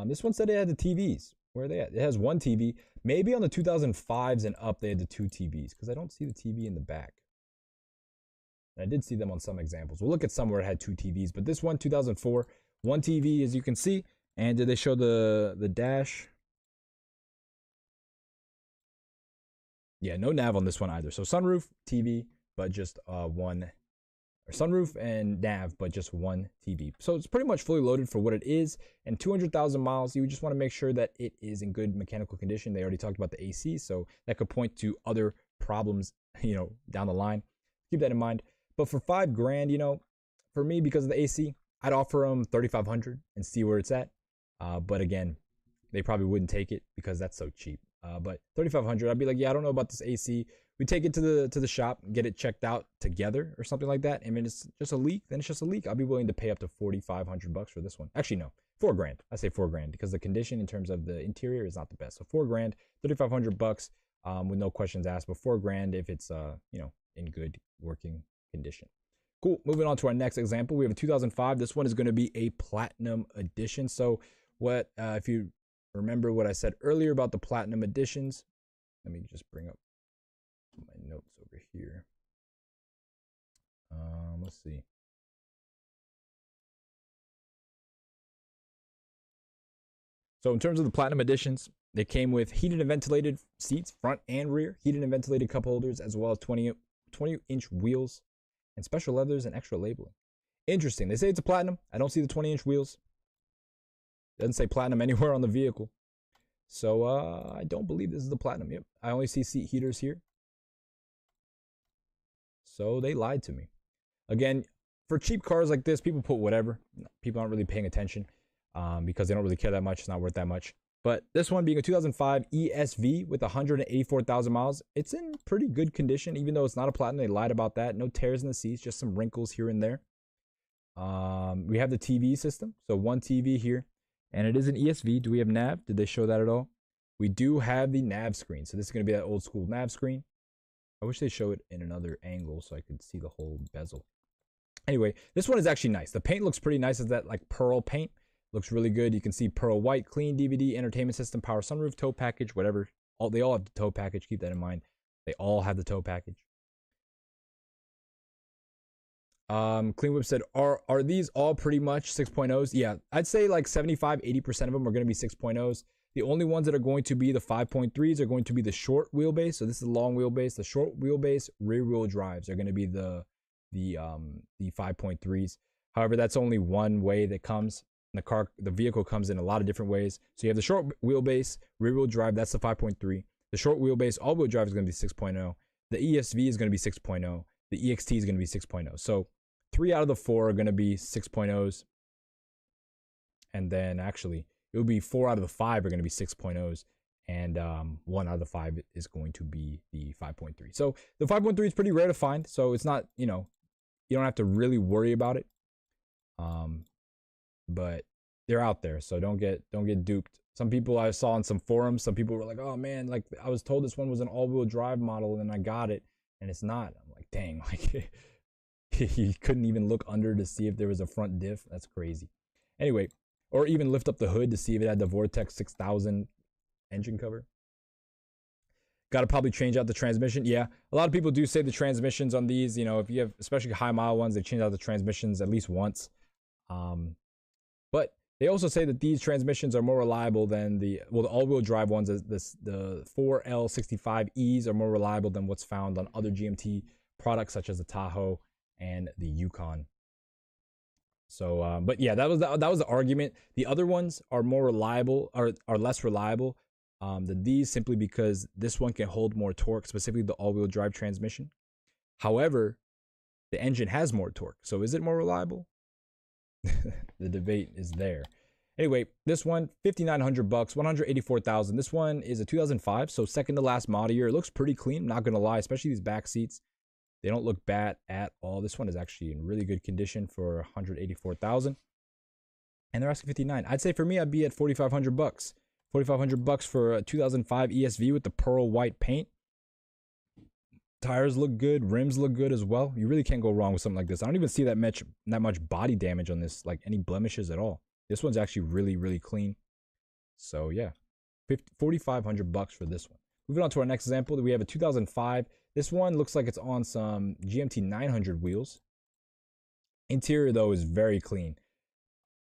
This one said it had the TVs. Where are they at? It has one TV. Maybe on the 2005s and up, they had the two TVs, because I don't see the TV in the back. And I did see them on some examples. We'll look at some where it had two TVs, but this one, 2004, one TV, as you can see. And did they show the dash? Yeah, no nav on this one either. So sunroof, TV, but just one. Or sunroof and nav, but just one TV. So it's pretty much fully loaded for what it is. And 200,000 miles, you just want to make sure that it is in good mechanical condition. They already talked about the AC, so that could point to other problems, you know, down the line. Keep that in mind. But for $5,000, for me, because of the AC, I'd offer them 3,500 and see where it's at. But again, they probably wouldn't take it because that's so cheap. But 3,500, I'd be like, yeah, I don't know about this AC. We take it to the shop and get it checked out together or something like that. And if it's just a leak, then it's just a leak. I'll be willing to pay up to $4,500 for this one. Actually, no, $4,000. I say $4,000 because the condition in terms of the interior is not the best. So $4,000, $3,500 with no questions asked. But $4,000 if it's in good working condition. Cool. Moving on to our next example, we have a 2005. This one is going to be a platinum edition. So what if you remember what I said earlier about the platinum editions? Let me just bring up my notes over here. Let's see. So in terms of the platinum editions, they came with heated and ventilated seats, front and rear, heated and ventilated cup holders, as well as 20-inch wheels and special leathers and extra labeling. Interesting. They say it's a platinum. I don't see the 20-inch wheels. Doesn't say platinum anywhere on the vehicle. So I don't believe this is the platinum. Yep. I only see seat heaters here. So they lied to me. Again, for cheap cars like this, people put whatever. People aren't really paying attention because they don't really care that much. It's not worth that much. But this one being a 2005 ESV with 184,000 miles, it's in pretty good condition, even though it's not a platinum. They lied about that. No tears in the seats, just some wrinkles here and there. We have the TV system, so one TV here, and it is an ESV. Do we have nav? Did they show that at all? We do have the nav screen, so this is going to be that old school nav screen. I wish they show it in another angle so I could see the whole bezel. Anyway, this one is actually nice. The paint looks pretty nice. It's that like pearl paint. Looks really good. You can see pearl white, clean DVD, entertainment system, power sunroof, tow package, whatever. They all have the tow package. Keep that in mind. They all have the tow package. Clean Whip said, are these all pretty much 6.0s? Yeah, I'd say like 75-80% of them are going to be 6.0s. The only ones that are going to be the 5.3s are going to be the short wheelbase. So this is the long wheelbase. The short wheelbase rear wheel drives are going to be the 5.3s. However, that's only one way that comes. The vehicle comes in a lot of different ways. So you have the short wheelbase, rear wheel drive, that's the 5.3. The short wheelbase, all wheel drive is going to be 6.0. The ESV is going to be 6.0. The EXT is going to be 6.0. So 3 out of the 4 are going to be 6.0s. And then actually, it will be 4 out of the 5 are going to be 6.0s. And 1 out of the 5 is going to be the 5.3. So the 5.3 is pretty rare to find. So it's not, you don't have to really worry about it. But they're out there, so don't get duped. Some people I saw on some forums, some people were like, oh man, like I was told this one was an all-wheel drive model and then I got it and it's not. I'm like, dang, like he couldn't even look under to see if there was a front diff. That's crazy. Anyway, or even lift up the hood to see if it had the Vortex 6000 engine cover. Got to probably change out the transmission. Yeah, a lot of people do say the transmissions on these, if you have especially high mile ones, they change out the transmissions at least once. But they also say that these transmissions are more reliable than the all-wheel drive ones. The 4L65Es are more reliable than what's found on other GMT products such as the Tahoe and the Yukon. So, but yeah, that was the argument. The other ones are more reliable, or are less reliable than these, simply because this one can hold more torque, specifically the all-wheel drive transmission. However, the engine has more torque. So is it more reliable? The debate is there. Anyway, this one, $5,900, 184,000. This one is a 2005, so second to last model year. It looks pretty clean, not gonna lie, especially these back seats. They don't look bad at all. This one is actually in really good condition for 184,000. And they're asking 59. I'd say for me, I'd be at 4,500 bucks. 4,500 bucks for a 2005 ESV with the pearl white paint. Tires look good, rims look good as well. You really can't go wrong with something like this. I don't even see that much body damage on this, like any blemishes at all. This one's actually really, really clean. So yeah, 4,500 bucks for this one. Moving on to our next example, we have a 2005. This one looks like it's on some GMT800 wheels. Interior though is very clean.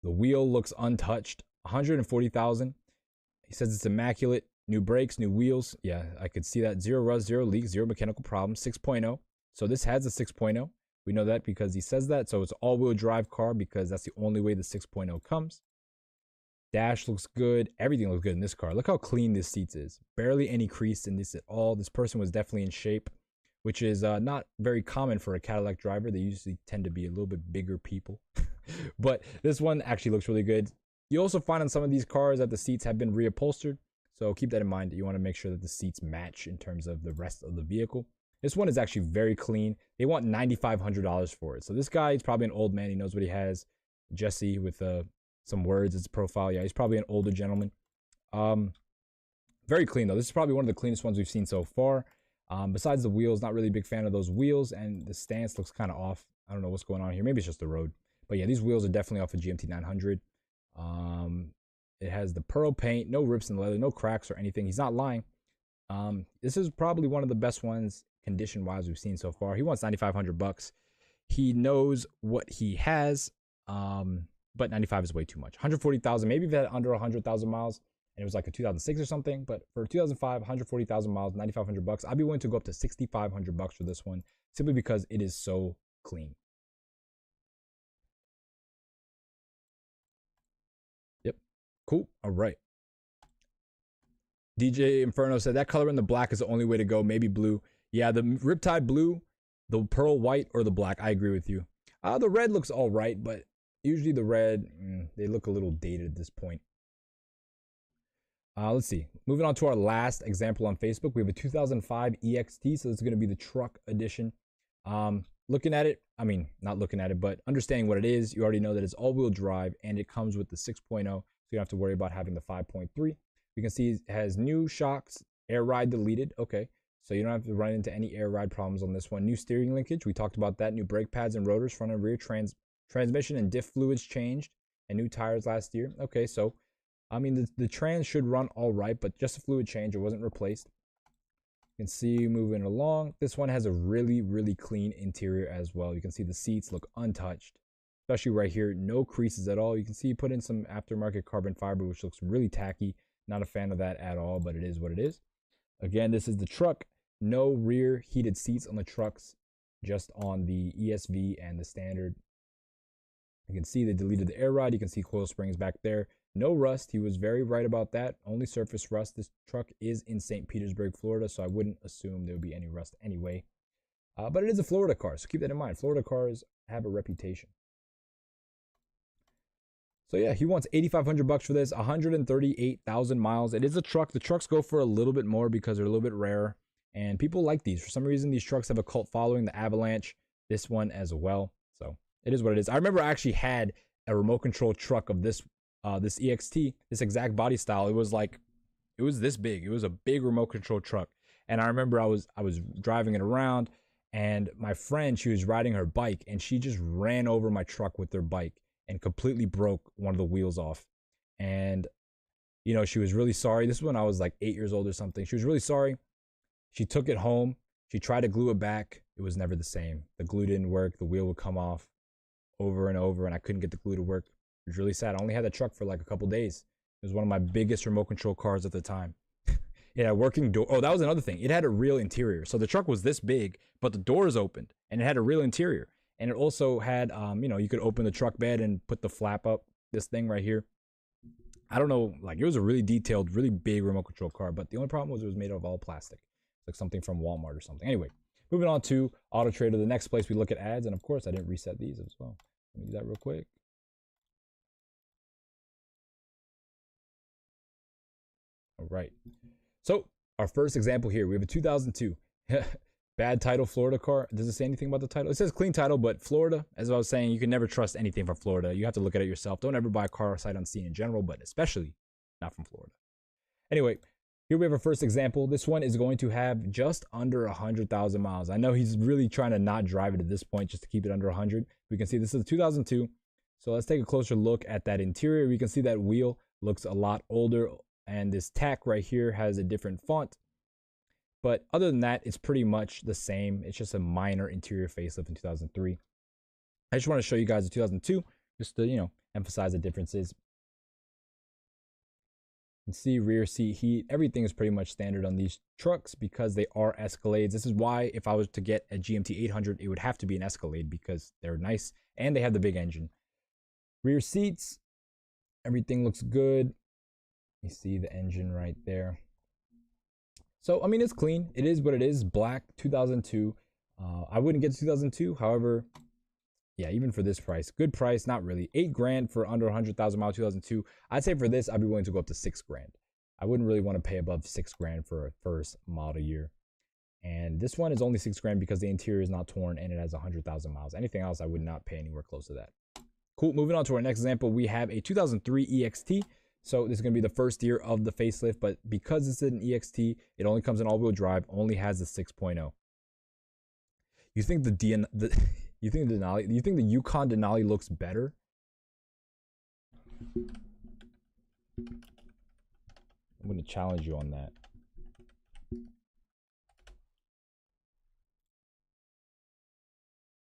The wheel looks untouched. 140,000. He says it's immaculate. New brakes, new wheels. Yeah, I could see that. Zero rust, zero leaks, zero mechanical problems. 6.0. So this has a 6.0. We know that because he says that. So it's all-wheel drive car because that's the only way the 6.0 comes. Dash looks good. Everything looks good in this car. Look how clean this seat is. Barely any crease in this at all. This person was definitely in shape, which is not very common for a Cadillac driver. They usually tend to be a little bit bigger people. But this one actually looks really good. You also find on some of these cars that the seats have been reupholstered. So keep that in mind. You want to make sure that the seats match in terms of the rest of the vehicle. This one is actually very clean. They want $9,500 for it. So this guy is probably an old man. He knows what he has. Jesse with some words. It's a profile. Yeah, he's probably an older gentleman. Very clean though. This is probably one of the cleanest ones we've seen so far. Besides the wheels, not really a big fan of those wheels. And the stance looks kind of off. I don't know what's going on here. Maybe it's just the road. But yeah, these wheels are definitely off a GMT900. It has the pearl paint, no rips in the leather, no cracks or anything. He's not lying. This is probably one of the best ones condition-wise we've seen so far. He wants 9,500 bucks. He knows what he has, but 95 is way too much. 140,000, maybe if it had under 100,000 miles and it was like a 2006 or something, but for 2005, 140,000 miles, 9,500 bucks, I'd be willing to go up to 6,500 bucks for this one simply because it is so clean. Cool. All right. DJ Inferno said that color in the black is the only way to go. Maybe blue. Yeah, the Riptide blue, the pearl white, or the black. I agree with you. The red looks all right, but usually the red, they look a little dated at this point. Let's see. Moving on to our last example on Facebook, we have a 2005 EXT. So this is going to be the truck edition. Looking at it, I mean, not looking at it, but understanding what it is, you already know that it's all-wheel drive and it comes with the 6.0. So you don't have to worry about having the 5.3. You can see it has new shocks, air ride deleted. Okay. So you don't have to run into any air ride problems on this one. New steering linkage. We talked about that. New brake pads and rotors, front and rear transmission and diff fluids changed, and new tires last year. Okay, so I mean the trans should run all right, but just a fluid change. It wasn't replaced. You can see moving along. This one has a really, really clean interior as well. You can see the seats look untouched, especially right here. No creases at all. You can see you put in some aftermarket carbon fiber, which looks really tacky. Not a fan of that at all, but it is what it is. Again, this is the truck. No rear heated seats on the trucks, just on the ESV and the standard. You can see they deleted the air ride. You can see coil springs back there. No rust. He was very right about that. Only surface rust. This truck is in St. Petersburg, Florida, so I wouldn't assume there would be any rust anyway. But it is a Florida car, so keep that in mind. Florida cars have a reputation. So yeah, he wants $8,500 for this, 138,000 miles. It is a truck. The trucks go for a little bit more because they're a little bit rare. And people like these. For some reason, these trucks have a cult following, the Avalanche, this one as well. So it is what it is. I remember I actually had a remote control truck of this this EXT, this exact body style. It was this big. It was a big remote control truck. And I remember I was driving it around, and my friend, she was riding her bike, and she just ran over my truck with their bike and completely broke one of the wheels off. And, you know, she was really sorry. This is when I was like 8 years old or something. She was really sorry. She took it home. She tried to glue it back. It was never the same. The glue didn't work. The wheel would come off over and over, and I couldn't get the glue to work. It was really sad. I only had that truck for like a couple days. It was one of my biggest remote control cars at the time. It had working door. Oh, that was another thing. It had a real interior. So the truck was this big, but the doors opened, and it had a real interior. And it also had, you know, you could open the truck bed and put the flap up, this thing right here. I don't know, like it was a really detailed, really big remote control car, but the only problem was it was made of all plastic. Like something from Walmart or something. Anyway, moving on to Auto Trader, the next place we look at ads. And of course, I didn't reset these as well. Let me do that real quick. All right. So our first example here, we have a 2002 bad title Florida car. Does it say anything about the title? It says clean title, but Florida, as I was saying, you can never trust anything from Florida. You have to look at it yourself. Don't ever buy a car sight unseen in general, but especially not from Florida. Anyway, here we have our first example. This one is going to have just under 100,000 miles. I know he's really trying to not drive it at this point just to keep it under 100. We can see this is a 2002. So let's take a closer look at that interior. We can see that wheel looks a lot older, and this tack right here has a different font. But other than that, it's pretty much the same. It's just a minor interior facelift in 2003. I just want to show you guys the 2002 just to, you know, emphasize the differences. You can see rear seat heat. Everything is pretty much standard on these trucks because they are Escalades. This is why if I was to get a GMT800, it would have to be an Escalade because they're nice and they have the big engine. Rear seats, everything looks good. You see the engine right there. So, I mean, it's clean. It is what it is. Black, 2002. I wouldn't get 2002. However, yeah, even for this price, good price, not really. $8,000 for under 100,000 mile 2002. I'd say for this, I'd be willing to go up to $6,000. I wouldn't really want to pay above $6,000 for a first model year. And this one is only $6,000 because the interior is not torn and it has 100,000 miles. Anything else, I would not pay anywhere close to that. Cool. Moving on to our next example, we have a 2003 EXT. So this is going to be the first year of the facelift, but because it's an EXT, it only comes in all-wheel drive, only has the 6.0. You think you think the Yukon Denali looks better? I'm going to challenge you on that.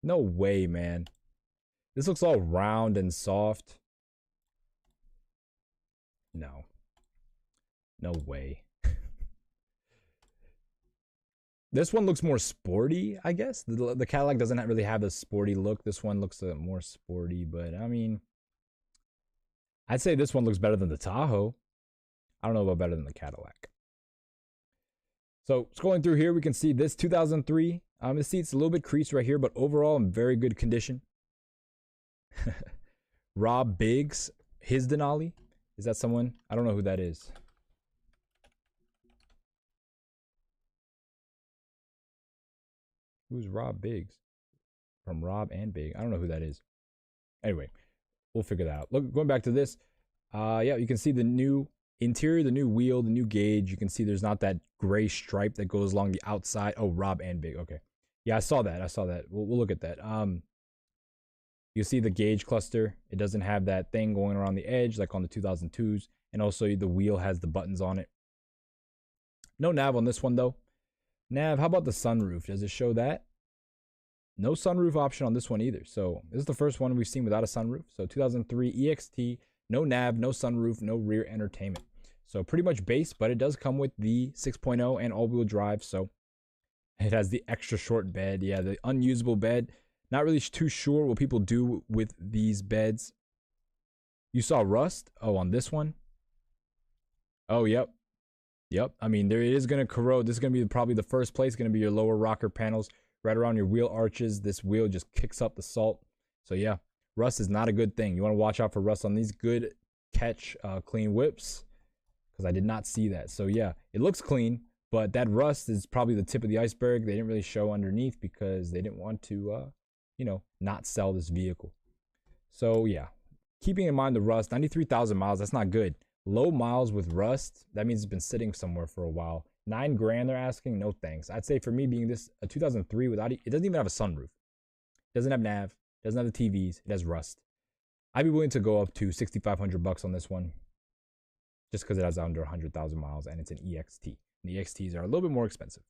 No way, man. This looks all round and soft. No. No way. This one looks more sporty, I guess. The Cadillac doesn't really have a sporty look. This one looks more sporty, but I mean, I'd say this one looks better than the Tahoe. I don't know about better than the Cadillac. So scrolling through here, we can see this 2003. The seat's a little bit creased right here, but overall in very good condition. Rob Biggs, his Denali. Is that someone? I don't know who that is. Who's Rob Biggs? From Rob and Big. I don't know who that is. Anyway, we'll figure that out. Look, going back to this. Yeah, you can see the new interior, the new wheel, the new gauge. You can see there's not that gray stripe that goes along the outside. Oh, Rob and Big. Okay. Yeah, I saw that. I saw that. We'll look at that. You see the gauge cluster. It doesn't have that thing going around the edge like on the 2002s. And also the wheel has the buttons on it. No nav on this one though. Nav, how about the sunroof? Does it show that? No sunroof option on this one either. So this is the first one we've seen without a sunroof. So 2003 EXT, no nav, no sunroof, no rear entertainment. So pretty much base, but it does come with the 6.0 and all-wheel drive. So it has the extra short bed. Yeah, the unusable bed. Not really too sure what people do with these beds. You saw rust? Oh, on this one? Oh, yep. Yep. I mean, there it is going to corrode. This is going to be probably the first place. Going to be your lower rocker panels right around your wheel arches. This wheel just kicks up the salt. So, yeah, rust is not a good thing. You want to watch out for rust on these good catch clean whips because I did not see that. So, yeah, it looks clean, but that rust is probably the tip of the iceberg. They didn't really show underneath because they didn't want to not sell this vehicle. So yeah, keeping in mind the rust, 93,000 miles, that's not good. Low miles with rust, that means it's been sitting somewhere for a while. $9,000 they're asking, no thanks. I'd say for me being this a 2003 without it doesn't even have a sunroof. It doesn't have nav, doesn't have the TVs, it has rust. I'd be willing to go up to $6,500 on this one just because it has under 100,000 miles and it's an EXT. And the EXTs are a little bit more expensive.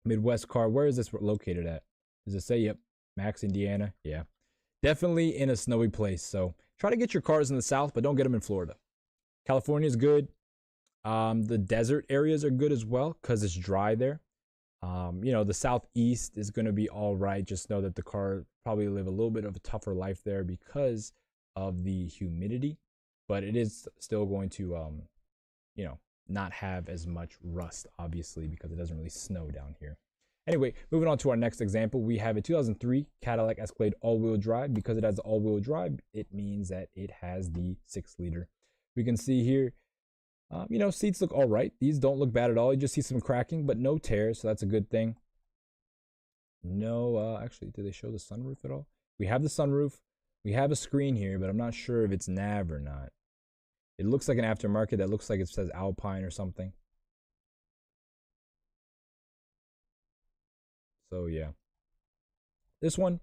Midwest car, where is this located at? Does it say? Yep. Max, Indiana. Yeah. Definitely in a snowy place. So try to get your cars in the south, but don't get them in Florida. California is good. The desert areas are good as well because it's dry there. The southeast is going to be all right. Just know that the car probably live a little bit of a tougher life there because of the humidity, but it is still going to, not have as much rust, obviously, because it doesn't really snow down here. Anyway, moving on to our next example, we have a 2003 Cadillac Escalade all-wheel drive. Because it has the all-wheel drive, it means that it has the 6-liter. We can see here, seats look all right. These don't look bad at all. You just see some cracking, but no tears, so that's a good thing. No, actually, do they show the sunroof at all? We have the sunroof. We have a screen here, but I'm not sure if it's nav or not. It looks like an aftermarket. That looks like it says Alpine or something. So yeah, this one,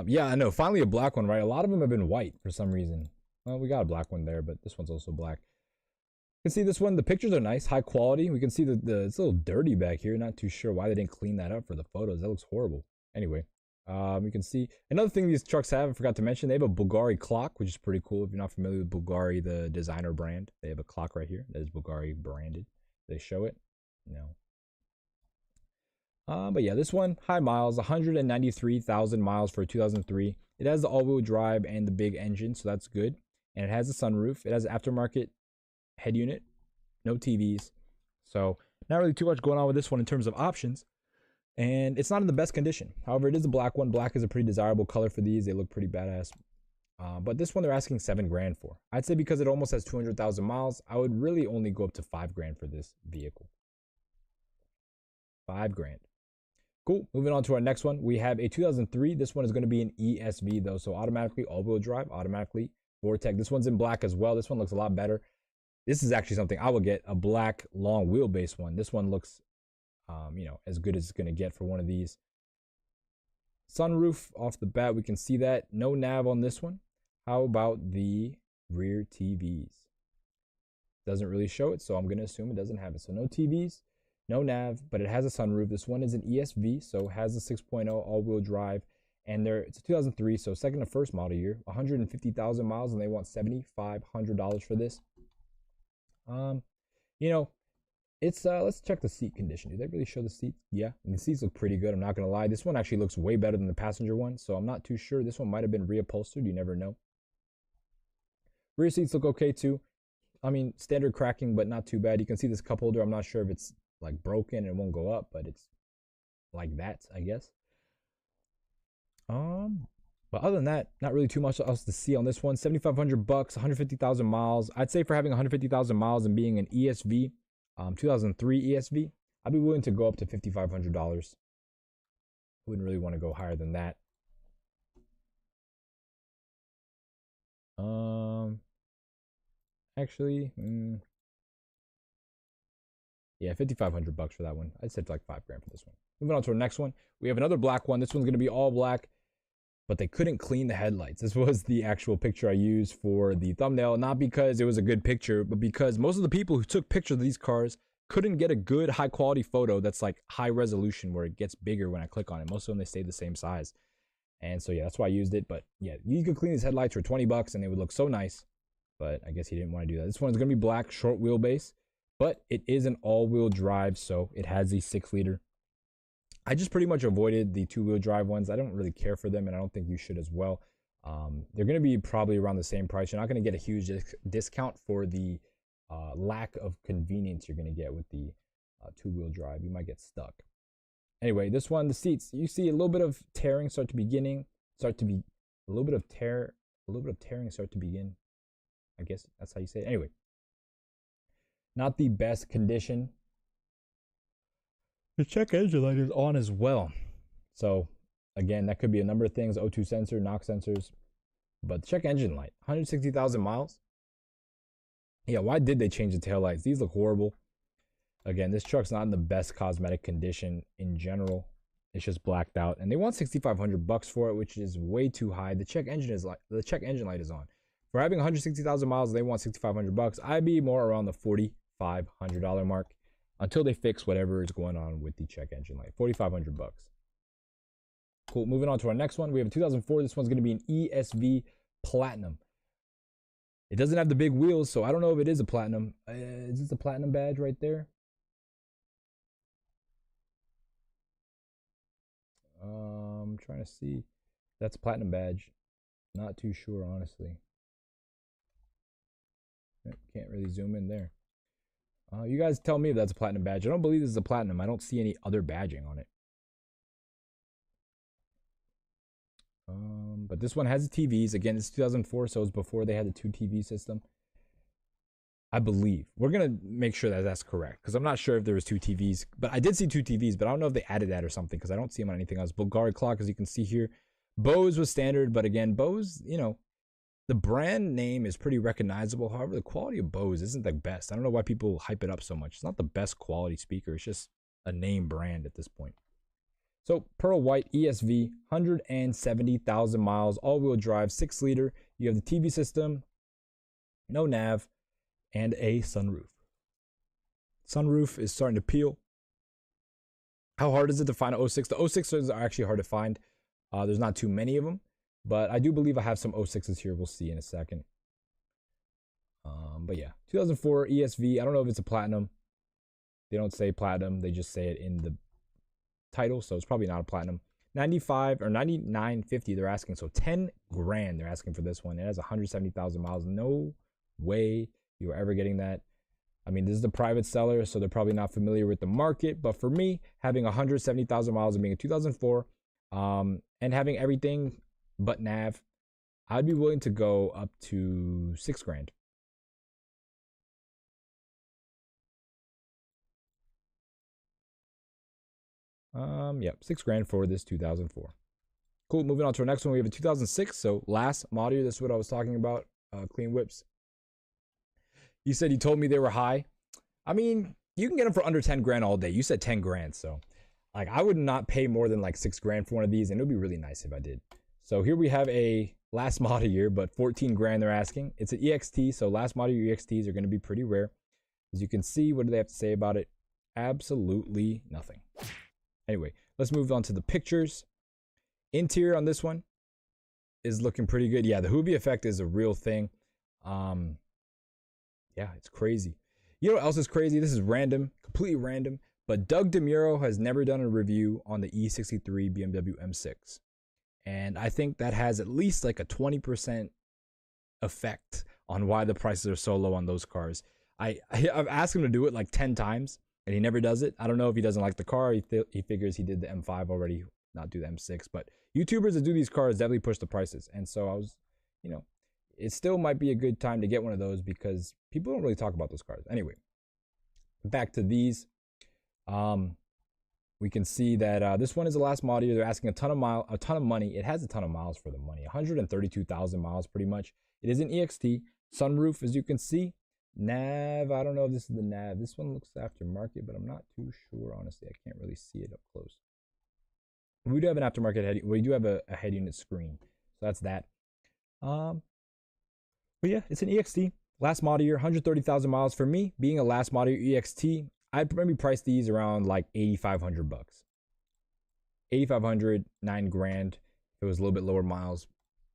yeah, I know. Finally, a black one, right? A lot of them have been white for some reason. Well, we got a black one there, but this one's also black. You can see this one. The pictures are nice, high quality. We can see it's a little dirty back here. Not too sure why they didn't clean that up for the photos. That looks horrible. Anyway, you can see another thing these trucks have. I forgot to mention they have a Bulgari clock, which is pretty cool. If you're not familiar with Bulgari, the designer brand, they have a clock right here that is Bulgari branded. They show it. No. But yeah, this one, high miles, 193,000 miles for a 2003. It has the all-wheel drive and the big engine, so that's good. And it has a sunroof. It has an aftermarket head unit, no TVs. So not really too much going on with this one in terms of options. And it's not in the best condition. However, it is a black one. Black is a pretty desirable color for these. They look pretty badass. But this one they're asking $7,000 for. I'd say because it almost has 200,000 miles, I would really only go up to $5,000 for this vehicle. $5,000. Cool. Moving on to our next one. We have a 2003. This one is going to be an ESV though. So automatically all-wheel drive, automatically Vortec. This one's in black as well. This one looks a lot better. This is actually something I would get, a black long wheelbase one. This one looks, as good as it's going to get for one of these. Sunroof off the bat, we can see that. No nav on this one. How about the rear TVs? Doesn't really show it, so I'm going to assume it doesn't have it. So no TVs. No nav, but it has a sunroof. This one is an ESV, so it has a 6.0 all-wheel drive. And it's a 2003, so second to first model year. 150,000 miles, and they want $7,500 for this. It's let's check the seat condition. Do they really show the seats? Yeah, and the seats look pretty good. I'm not gonna lie. This one actually looks way better than the passenger one, so I'm not too sure. This one might have been reupholstered. You never know. Rear seats look okay too. I mean, standard cracking, but not too bad. You can see this cup holder. I'm not sure if it's like broken and it won't go up, but it's like that, I guess. But other than that, not really too much else to see on this one. $7,500, 150,000 miles. I'd say for having 150,000 miles and being an ESV, 2003 ESV, I'd be willing to go up to $5,500. Wouldn't really want to go higher than that. Actually, yeah, 5,500 bucks for that one. I'd say like $5,000 for this one. Moving on to our next one, we have another black one. This one's gonna be all black, but they couldn't clean the headlights. This was the actual picture I used for the thumbnail, not because it was a good picture, but because most of the people who took pictures of these cars couldn't get a good high quality photo that's like high resolution where it gets bigger when I click on it. Most of them, they stayed the same size. And so yeah, that's why I used it. But yeah, you could clean these headlights for 20 bucks and they would look so nice. But I guess he didn't want to do that. This one's gonna be black, short wheelbase, but it is an all-wheel drive, so it has a 6-liter. I just pretty much avoided the 2-wheel drive ones. I don't really care for them, and I don't think you should as well. They're gonna be probably around the same price. You're not gonna get a huge discount for the lack of convenience you're gonna get with the 2-wheel drive. You might get stuck. Anyway, this one, the seats, you see a little bit of tearing start to begin. I guess that's how you say it. Anyway, not the best condition. The check engine light is on as well. So again, that could be a number of things: O2 sensor, NOx sensors. But the check engine light, 160,000 miles. Yeah, why did they change the taillights? These look horrible. Again, this truck's not in the best cosmetic condition in general. It's just blacked out, and they want 6,500 bucks for it, which is way too high. The check engine light is on. For having 160,000 miles, they want 6,500 bucks. I'd be more around the $4,500 mark until they fix whatever is going on with the check engine light. 4,500 bucks. Cool. Moving on to our next one, we have a 2004. This one's going to be an ESV Platinum. It doesn't have the big wheels, so I don't know if it is a Platinum. Is this a Platinum badge right there? I'm trying to see. That's a Platinum badge. Not too sure, honestly. Can't really zoom in there. You guys tell me if that's a Platinum badge. I don't believe this is a Platinum. I don't see any other badging on it. But this one has the TVs. Again, it's 2004, so it's before they had the 2 TV system. I believe. We're going to make sure that that's correct, because I'm not sure if there was 2 TVs. But I did see 2 TVs, but I don't know if they added that or something, because I don't see them on anything else. Bulgari clock, as you can see here. Bose was standard, but again, Bose, you know, the brand name is pretty recognizable. However, the quality of Bose isn't the best. I don't know why people hype it up so much. It's not the best quality speaker. It's just a name brand at this point. So, pearl white ESV, 170,000 miles, all-wheel drive, 6-liter. You have the TV system, no nav, and a sunroof. Sunroof is starting to peel. How hard is it to find an 06? The 06s are actually hard to find. There's not too many of them, but I do believe I have some 06s here. We'll see in a second. But yeah, 2004 ESV. I don't know if it's a Platinum. They don't say Platinum. They just say it in the title, so it's probably not a Platinum. 95 or 99.50 they're asking, so 10 grand they're asking for this one. It has 170,000 miles. No way you're ever getting that. I mean, this is the private seller, so they're probably not familiar with the market, but for me, having 170,000 miles and being a 2004 and having everything but nav, I'd be willing to go up to 6 grand. Yep, 6 grand for this 2004. Cool. Moving on to our next one, we have a 2006. So last model year, this is what I was talking about. Clean whips. You said you told me they were high. I mean, you can get them for under 10 grand all day. You said 10 grand, so like I would not pay more than like 6 grand for one of these, and it would be really nice if I did. So here we have a last model year, but 14 grand they're asking. It's an EXT, so last model year EXTs are going to be pretty rare. As you can see, what do they have to say about it? Absolutely nothing. Anyway, let's move on to the pictures. Interior on this one is looking pretty good. Yeah, the Hoovy effect is a real thing. Yeah, it's crazy. You know what else is crazy? This is random, completely random, but Doug DeMuro has never done a review on the E63 BMW M6. And I think that has at least like a 20% effect on why the prices are so low on those cars. I've asked him to do it like 10 times. And he never does it. I don't know if he doesn't like the car. He figures he did the M5 already, not do the M6. But YouTubers that do these cars definitely push the prices. And so I was, you know, it still might be a good time to get one of those because people don't really talk about those cars. Anyway, back to these. We can see that this one is the last model year. They're asking a ton of money. It has a ton of miles for the money, 132,000 miles pretty much. It is an EXT sunroof, as you can see. Nav, I don't know if this is the nav. This one looks aftermarket, but I'm not too sure, honestly. I can't really see it up close. We do have an aftermarket head. We do have a head unit screen, so that's that. But yeah, it's an EXT. Last model year, 130,000 miles. For me, being a last model year EXT, I'd maybe price these around like 8,500 bucks. 8,500, 9 grand. If it was a little bit lower miles,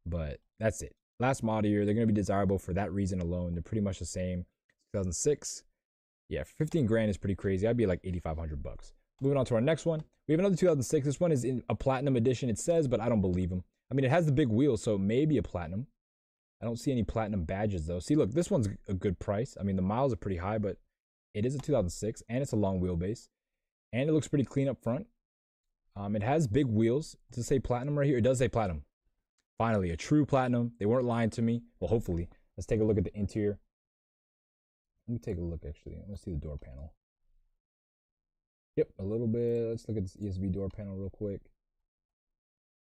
but that's it. Last model year, they're going to be desirable for that reason alone. They're pretty much the same. 2006. Yeah, 15 grand is pretty crazy. I'd be like 8,500 bucks. Moving on to our next one. We have another 2006. This one is in a platinum edition, it says, but I don't believe them. I mean, it has the big wheels, so maybe a platinum. I don't see any platinum badges though. See, look, this one's a good price. I mean, the miles are pretty high, but it is a 2006 and it's a long wheelbase and it looks pretty clean up front. It has big wheels. Does it say platinum right here? It does say platinum. Finally, a true platinum. They weren't lying to me. Well, hopefully. Let's take a look at the interior. Let me take a look actually. Let's see the door panel. Yep, a little bit. Let's look at this ESB door panel real quick.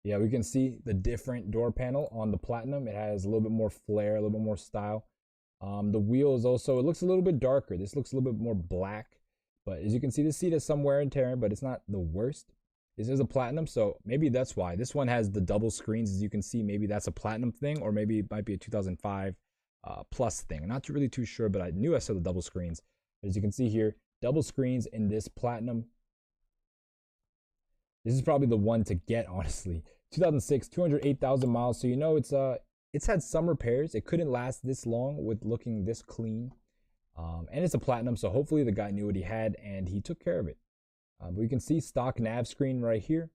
Yeah, we can see the different door panel on the platinum. It has a little bit more flair, a little bit more style. The wheels also, it looks a little bit darker. This looks a little bit more black. But as you can see, the seat has some wear and tear, but it's not the worst. This is a platinum, so maybe that's why. This one has the double screens, as you can see. Maybe that's a platinum thing, or maybe it might be a 2005 plus thing. I'm not really too sure, but I knew I saw the double screens. As you can see here, double screens in this platinum. This is probably the one to get, honestly. 2006, 208,000 miles. So you know it's had some repairs. It couldn't last this long with looking this clean. And it's a platinum, so hopefully the guy knew what he had and he took care of it. We can see stock nav screen right here.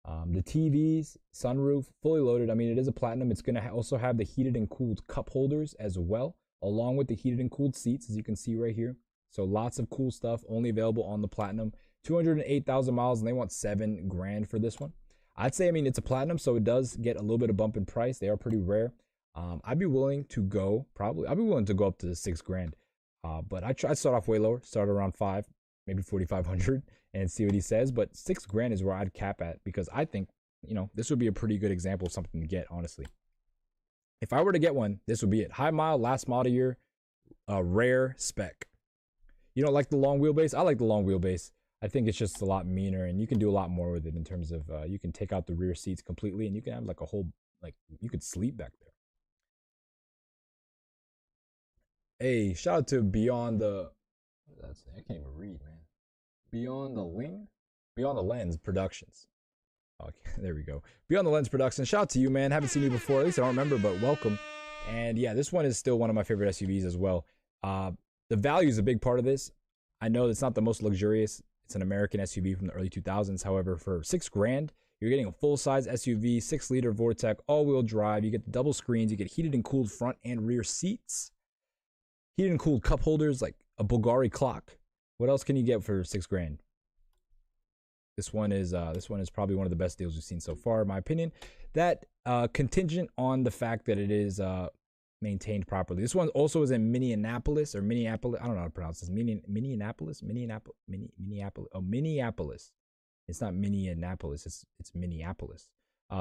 The TVs, sunroof, fully loaded. I mean, it is a platinum. It's going to also have the heated and cooled cup holders as well, along with the heated and cooled seats, as you can see right here. So lots of cool stuff, only available on the platinum. 208,000 miles, and they want 7 grand for this one. I'd say, I mean, it's a platinum, so it does get a little bit of bump in price. They are pretty rare. I'd be willing to go up to 6 grand. But I'd start off way lower, start around 5, maybe 4,500, and see what he says. But 6 grand is where I'd cap at, because I think, you know, this would be a pretty good example of something to get, honestly. If I were to get one, this would be it. High mile, last model year, rare spec. You don't like the long wheelbase? I like the long wheelbase. I think it's just a lot meaner, and you can do a lot more with it in terms of you can take out the rear seats completely, and you can have like a whole, like, you could sleep back there. Hey, shout out to Beyond the, that's, I can't even read, man. Beyond the Lens Productions. Okay, there we go. Beyond the Lens Productions. Shout out to you, man. Haven't seen you before. At least I don't remember, but welcome. And yeah, this one is still one of my favorite SUVs as well. The value is a big part of this. I know it's not the most luxurious. It's an American SUV from the early 2000s. However, for 6 grand, you're getting a full-size SUV, 6-liter Vortec, all-wheel drive. You get the double screens. You get heated and cooled front and rear seats. Heated and cooled cup holders, like a Bulgari clock. What else can you get for 6 grand? This one is probably one of the best deals we've seen so far, in my opinion. That contingent on the fact that it is maintained properly. This one also is in Minneapolis or Minneapolis. I don't know how to pronounce this. Minneapolis. Oh, Minneapolis. It's not Minneapolis. It's Minneapolis.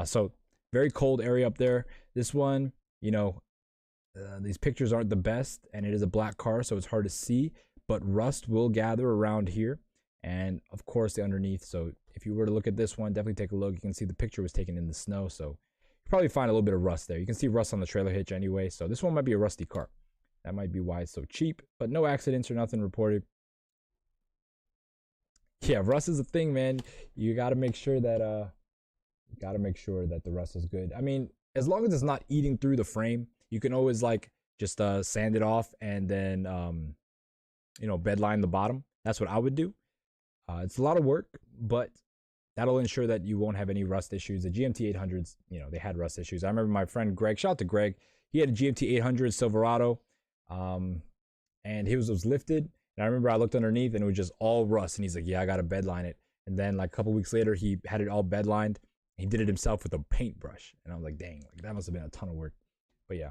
So very cold area up there. This one, you know, these pictures aren't the best, and it is a black car, so it's hard to see. But rust will gather around here, and of course the underneath. So if you were to look at this one, definitely take a look. You can see the picture was taken in the snow, so you probably find a little bit of rust there. You can see rust on the trailer hitch anyway, so this one might be a rusty car. That might be why it's so cheap, but no accidents or nothing reported. Yeah, rust is a thing, man. You got to make sure that the rust is good. I mean, as long as it's not eating through the frame, you can always like just sand it off and then you know, bed line the bottom. That's what I would do. It's a lot of work, but that'll ensure that you won't have any rust issues. The GMT800s, you know, they had rust issues. I remember my friend Greg, shout out to Greg, he had a GMT800 Silverado, and his was lifted. And I remember I looked underneath and it was just all rust. And he's like, yeah, I got to bed line it. And then like a couple weeks later, he had it all bed lined. He did it himself with a paintbrush. And I was like, dang, like that must have been a ton of work. But yeah.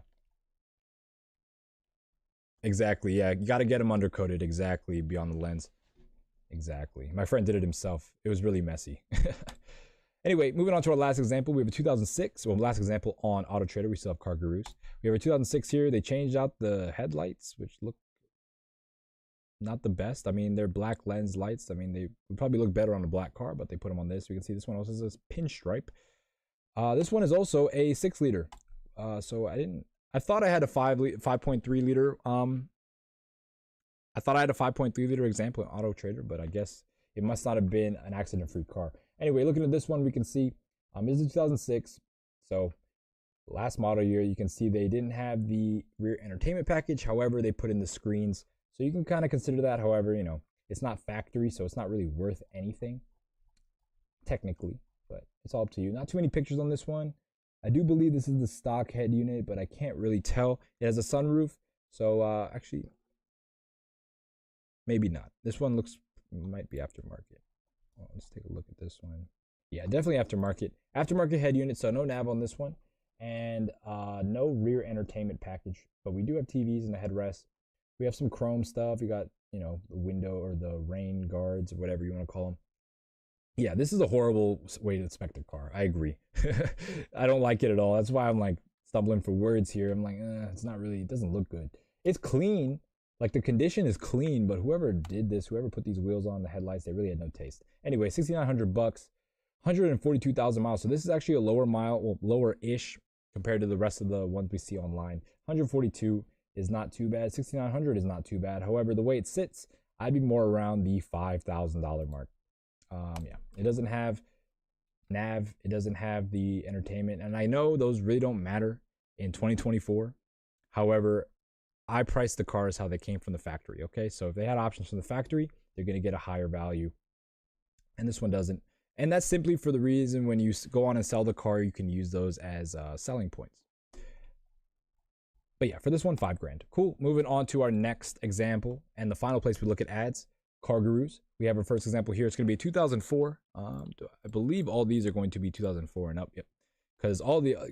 Exactly, yeah. You got to get them undercoated, exactly, Beyond the Lens. Exactly. My friend did it himself. It was really messy. Anyway, moving on to our last example, we have a 2006. Well, last example on Auto Trader. We still have car gurus. We have a 2006 here. They changed out the headlights, which look not the best. I mean, they're black lens lights. I mean, they would probably look better on a black car, but they put them on this. We can see this one also says pinstripe. This one is also a 6-liter. So I thought I had a 5.3 liter. I thought I had a 5.3 liter example in Auto Trader, but I guess it must not have been an accident-free car. Anyway, looking at this one, we can see this is 2006. So last model year, you can see they didn't have the rear entertainment package. However, they put in the screens. So you can kind of consider that. However, you know, it's not factory, so it's not really worth anything technically, but it's all up to you. Not too many pictures on this one. I do believe this is the stock head unit, but I can't really tell. It has a sunroof. So actually, maybe not. This one might be aftermarket. Well, let's take a look at this one. Yeah, definitely aftermarket. Aftermarket head unit, so no nav on this one. And no rear entertainment package. But we do have TVs in the headrest. We have some chrome stuff. You got, you know, the window or the rain guards or whatever you want to call them. Yeah, this is a horrible way to inspect a car. I agree. I don't like it at all. That's why I'm like stumbling for words here. I'm like, it's not really, it doesn't look good. It's clean. Like the condition is clean, but whoever did this, whoever put these wheels on the headlights, they really had no taste. Anyway, $6,900, 142,000 miles. So this is actually a lower mile, well, lower-ish compared to the rest of the ones we see online. 142 is not too bad. 6,900 is not too bad. However, the way it sits, I'd be more around the $5,000 mark. Yeah, it doesn't have nav. It doesn't have the entertainment. And I know those really don't matter in 2024. However, I priced the cars how they came from the factory, okay? So if they had options from the factory, they're going to get a higher value. And this one doesn't. And that's simply for the reason when you go on and sell the car, you can use those as selling points. But yeah, for this one, $5,000. Cool. Moving on to our next example. And the final place we look at ads, Car Gurus. We have our first example here. It's going to be a 2004. I believe all these are going to be 2004 and up. Yep. Because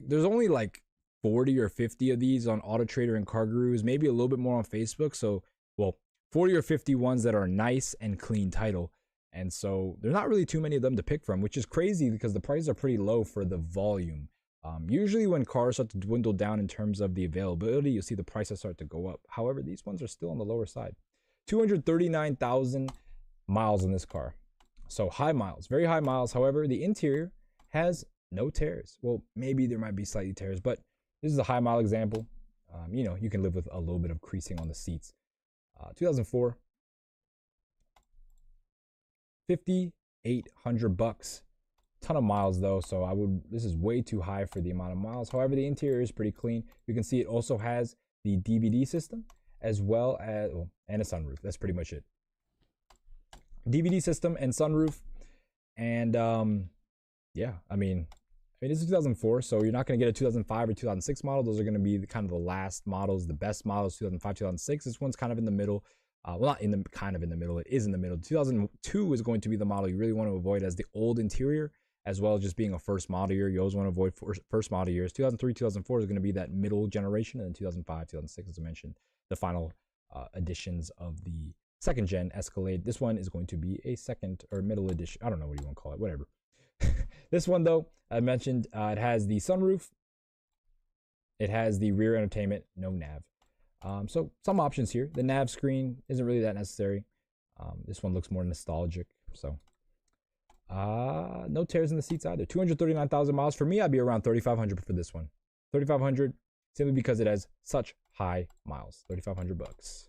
there's only like 40 or 50 of these on Auto Trader and Car Gurus, maybe a little bit more on Facebook. So, well, 40 or 50 ones that are nice and clean title. And so there's not really too many of them to pick from, which is crazy because the prices are pretty low for the volume. Usually when cars start to dwindle down in terms of the availability, you'll see the prices start to go up. However, these ones are still on the lower side. 239,000 miles in this car. So high miles, very high miles. However, the interior has no tears. Well, maybe there might be slightly tears, but this is a high mile example. You know, you can live with a little bit of creasing on the seats. 2004, $5,800. Ton of miles though, so this is way too high for the amount of miles. However, the interior is pretty clean. You can see it also has the DVD system as well as, and a sunroof. That's pretty much it. DVD system and sunroof. And yeah, I mean, this is 2004, so you're not going to get a 2005 or 2006 model. Those are going to be kind of the last models, the best models, 2005, 2006. This one's kind of in the middle. Well, not in the kind of in the middle. It is in the middle. 2002 is going to be the model you really want to avoid, as the old interior, as well as just being a first model year. You always want to avoid first model years. 2003, 2004 is going to be that middle generation, and then 2005, 2006, as I mentioned, the final editions of the second gen Escalade. This one is going to be a second or middle edition. I don't know what you want to call it, whatever. This one though, I mentioned it has the sunroof. It has the rear entertainment, no nav. So some options here. The nav screen isn't really that necessary. This one looks more nostalgic. So no tears in the seats either. 239,000 miles. For me, I'd be around 3,500 for this one. 3,500 simply because it has such high miles. 3,500 bucks.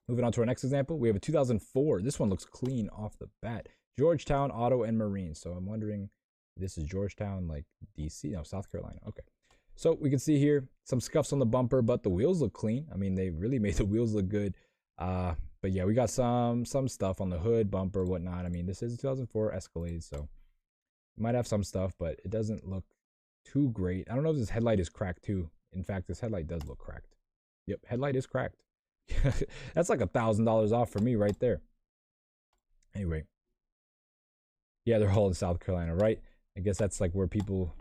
Moving on to our next example, we have a 2004. This one looks clean off the bat. Georgetown Auto and Marine. So I'm wondering, this is Georgetown, like DC? No, South Carolina. Okay. So we can see here some scuffs on the bumper, but the wheels look clean. I mean, they really made the wheels look good. But yeah, we got some stuff on the hood, bumper, whatnot. I mean, this is a 2004 Escalade, so it might have some stuff, but it doesn't look too great. I don't know if this headlight is cracked too. In fact, this headlight does look cracked. Yep, headlight is cracked. That's like $1,000 off for me right there. Anyway. Yeah, they're all in South Carolina, right? I guess that's like where people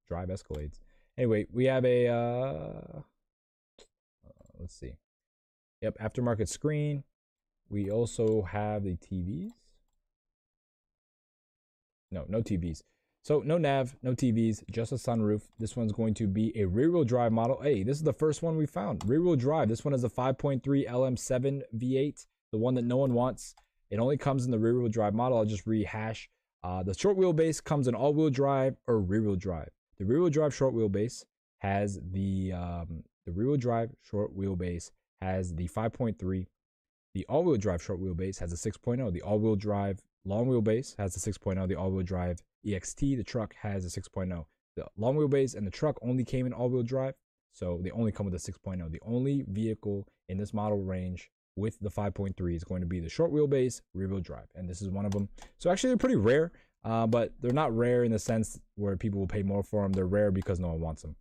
drive Escalades. Anyway, we have a let's see. Yep, aftermarket screen. We also have the TVs. No TVs. So no nav, no TVs, just a sunroof. This one's going to be a rear-wheel drive model. Hey, this is the first one we found. Rear-wheel drive. This one is a 5.3 LM7 V8, the one that no one wants. It only comes in the rear-wheel drive model. I'll just rehash. The short wheelbase comes in all-wheel drive or rear-wheel drive. The rear-wheel drive short wheelbase has the rear-wheel drive short wheelbase has the 5.3. The all-wheel drive short wheelbase has a 6.0. The all-wheel drive long wheelbase has a 6.0. The all-wheel drive EXT, the truck, has a 6.0. The long wheelbase and the truck only came in all-wheel drive, so they only come with a 6.0. The only vehicle in this model range with the 5.3 is going to be the short wheelbase rear-wheel drive, and this is one of them. So actually, they're pretty rare, but they're not rare in the sense where people will pay more for them. They're rare because no one wants them.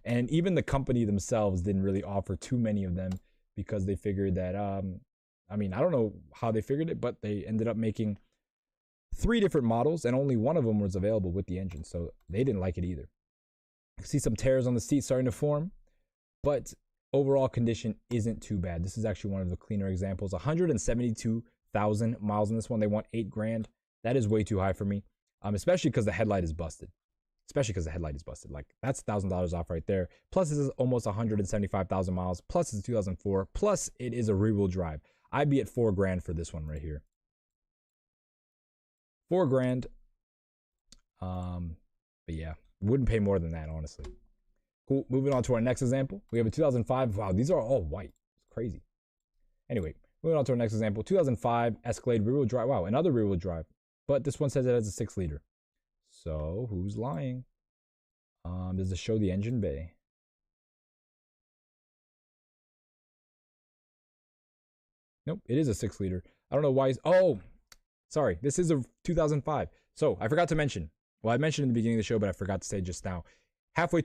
And even the company themselves didn't really offer too many of them because they figured that, I mean, I don't know how they figured it, but they ended up making 3 different models, and only one of them was available with the engine, so they didn't like it either. You see some tears on the seat starting to form, but overall condition isn't too bad. This is actually one of the cleaner examples. 172,000 miles on this one. They want $8,000. That is way too high for me, especially because the headlight is busted. Like, that's $1,000 off right there. Plus, this is almost 175,000 miles. Plus, it's 2004. Plus, it is a rear-wheel drive. I'd be at $4,000 for this one right here. $4,000. But yeah, wouldn't pay more than that, honestly. Cool. Moving on to our next example. We have a 2005. Wow, these are all white. It's crazy. Anyway, moving on to our next example. 2005 Escalade rear-wheel drive. Wow, another rear-wheel drive. But this one says it has a 6-liter. So who's lying? Does it show the engine bay? Nope, it is a 6-liter. I don't know why. Oh, sorry. This is a 2005. So I forgot to mention. Well, I mentioned in the beginning of the show, but I forgot to say just now. Halfway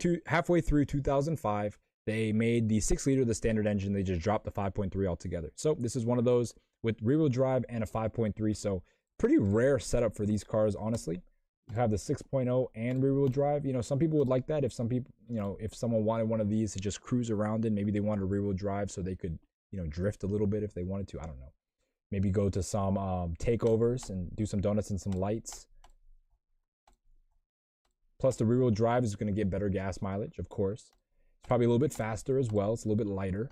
through 2005, they made the 6-liter the standard engine. They just dropped the 5.3 altogether. So this is one of those with rear-wheel drive and a 5.3. So pretty rare setup for these cars, honestly. You have the 6.0 and rear-wheel drive. You know, some people would like that. If some people, you know, if someone wanted one of these to just cruise around in, maybe they wanted a rear-wheel drive so they could, you know, drift a little bit if they wanted to. I don't know. Maybe go to some takeovers and do some donuts and some lights. Plus, the rear-wheel drive is going to get better gas mileage, of course. It's probably a little bit faster as well. It's a little bit lighter.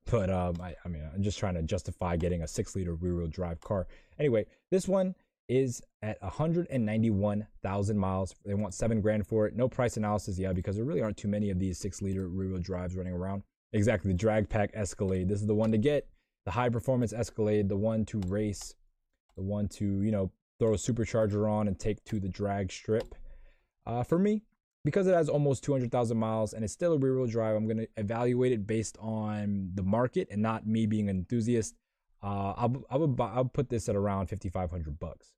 But, I mean, I'm just trying to justify getting a 6-liter rear-wheel drive car. Anyway, this one is at 191,000 miles. They want $7,000 for it. No price analysis yet because there really aren't too many of these 6-liter rear-wheel drives running around. Exactly, the drag pack Escalade. This is the one to get. The high-performance Escalade, the one to race, the one to, you know, throw a supercharger on and take to the drag strip. For me, because it has almost 200,000 miles and it's still a rear-wheel drive, I'm going to evaluate it based on the market and not me being an enthusiast. I'll put this at around 5,500 bucks.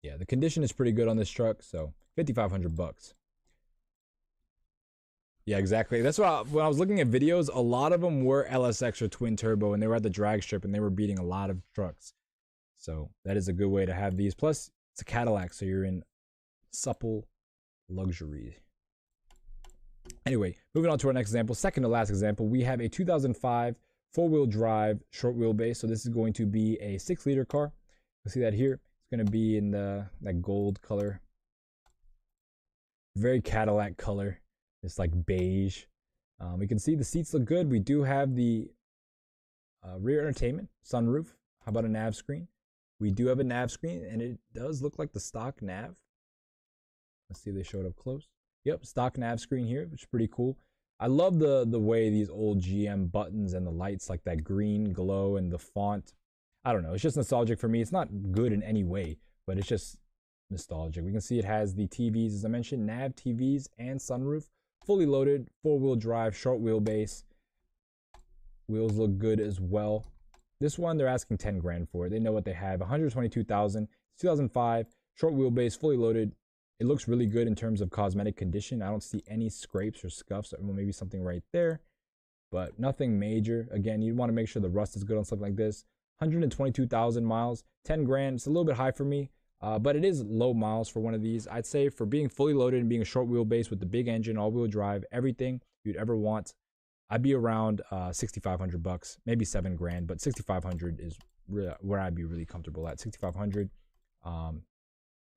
Yeah, the condition is pretty good on this truck, so 5,500 bucks. Yeah, exactly. That's why when I was looking at videos, a lot of them were LSX or twin turbo, and they were at the drag strip, and they were beating a lot of trucks. So that is a good way to have these. Plus, it's a Cadillac, so you're in supple luxury. Anyway, moving on to our next example, second to last example, we have a 2005 four-wheel drive short wheelbase. So this is going to be a 6-liter car. You'll see that here. It's going to be in that gold color. Very Cadillac color. It's like beige. We can see the seats look good. We do have the rear entertainment, sunroof. How about a nav screen? We do have a nav screen, and it does look like the stock nav. Let's see if they show it up close. Yep, stock nav screen here, which is pretty cool. I love the way these old GM buttons and the lights, like that green glow and the font. I don't know. It's just nostalgic for me. It's not good in any way, but it's just nostalgic. We can see it has the TVs, as I mentioned, nav TVs and sunroof. Fully loaded, 4-wheel drive, short wheelbase. Wheels look good as well. This one, they're asking $10,000 for it. They know what they have. 122,000. 2005, short wheelbase, fully loaded. It looks really good in terms of cosmetic condition. I don't see any scrapes or scuffs. Well, maybe something right there, but nothing major. Again, you want to make sure the rust is good on something like this. 122,000 miles, $10,000. It's a little bit high for me. But it is low miles for one of these. I'd say for being fully loaded and being a short wheelbase with the big engine, all-wheel drive, everything you'd ever want, I'd be around 6,500 bucks, maybe 7 grand, but 6,500 is where I'd be really comfortable at. 6,500.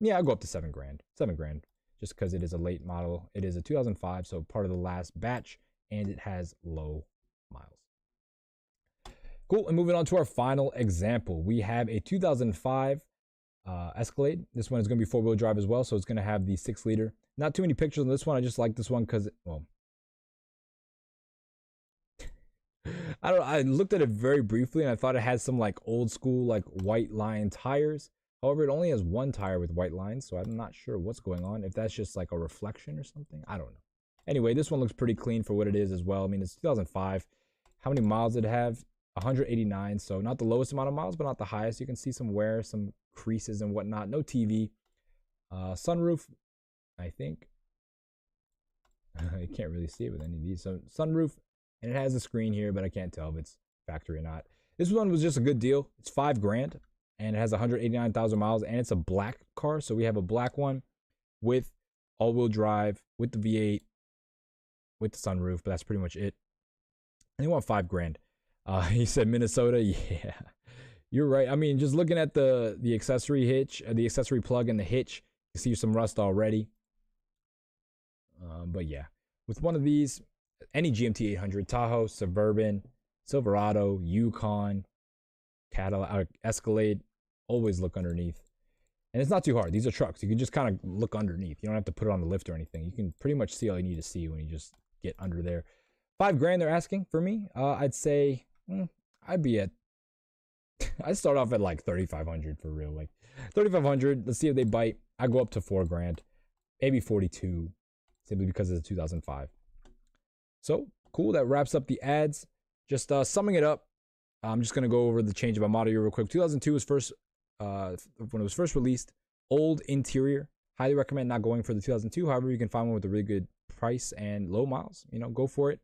Yeah, I'll go up to 7 grand. 7 grand, just because it is a late model. It is a 2005, so part of the last batch, and it has low miles. Cool, and moving on to our final example. We have a 2005 Escalade. This one is going to be 4-wheel drive as well, so it's going to have the 6-liter. Not too many pictures on this one. I just like this one because, well, I don't know. I looked at it very briefly, and I thought it had some like old school like white line tires. However, it only has one tire with white lines, so I'm not sure what's going on. If that's just like a reflection or something, I don't know. Anyway, this one looks pretty clean for what it is as well. I mean, it's 2005. How many miles did it have? 189, so not the lowest amount of miles, but not the highest. You can see some wear, some creases and whatnot. No TV. Sunroof, I think. I can't really see it with any of these. So sunroof, and it has a screen here, but I can't tell if it's factory or not. This one was just a good deal. It's 5 grand, and it has 189,000 miles, and it's a black car. So we have a black one with all-wheel drive, with the V8, with the sunroof, but that's pretty much it. And you want 5 grand. He said Minnesota. Yeah, you're right. I mean, just looking at the accessory hitch, the accessory plug and the hitch, you see some rust already. But yeah, with one of these, any GMT800, Tahoe, Suburban, Silverado, Yukon, Cadillac, Escalade, always look underneath. And it's not too hard. These are trucks. You can just kind of look underneath. You don't have to put it on the lift or anything. You can pretty much see all you need to see when you just get under there. 5 grand they're asking for me. I'd say I'd be at I'd start off at like 3,500 for real. Like 3,500. Let's see if they bite. I go up to 4 grand, maybe 42, simply because it's a 2005. So cool. That wraps up the ads. Just summing it up, I'm just gonna go over the change of a model year real quick. 2002 was first when it was first released. Old interior. Highly recommend not going for the 2002. However, you can find one with a really good price and low miles. You know, go for it.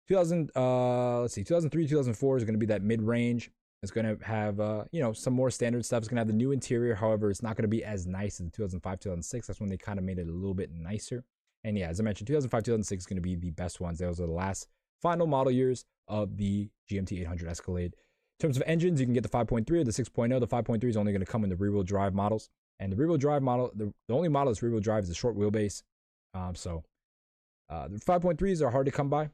2003, 2004 is going to be that mid-range. It's going to have, some more standard stuff. It's going to have the new interior. However, it's not going to be as nice as the 2005, 2006. That's when they kind of made it a little bit nicer. And yeah, as I mentioned, 2005, 2006 is going to be the best ones. Those are the last final model years of the GMT800 Escalade. In terms of engines, you can get the 5.3 or the 6.0. The 5.3 is only going to come in the rear-wheel drive models. And the rear-wheel drive model, the only model that's rear-wheel drive is the short wheelbase. The 5.3s are hard to come by.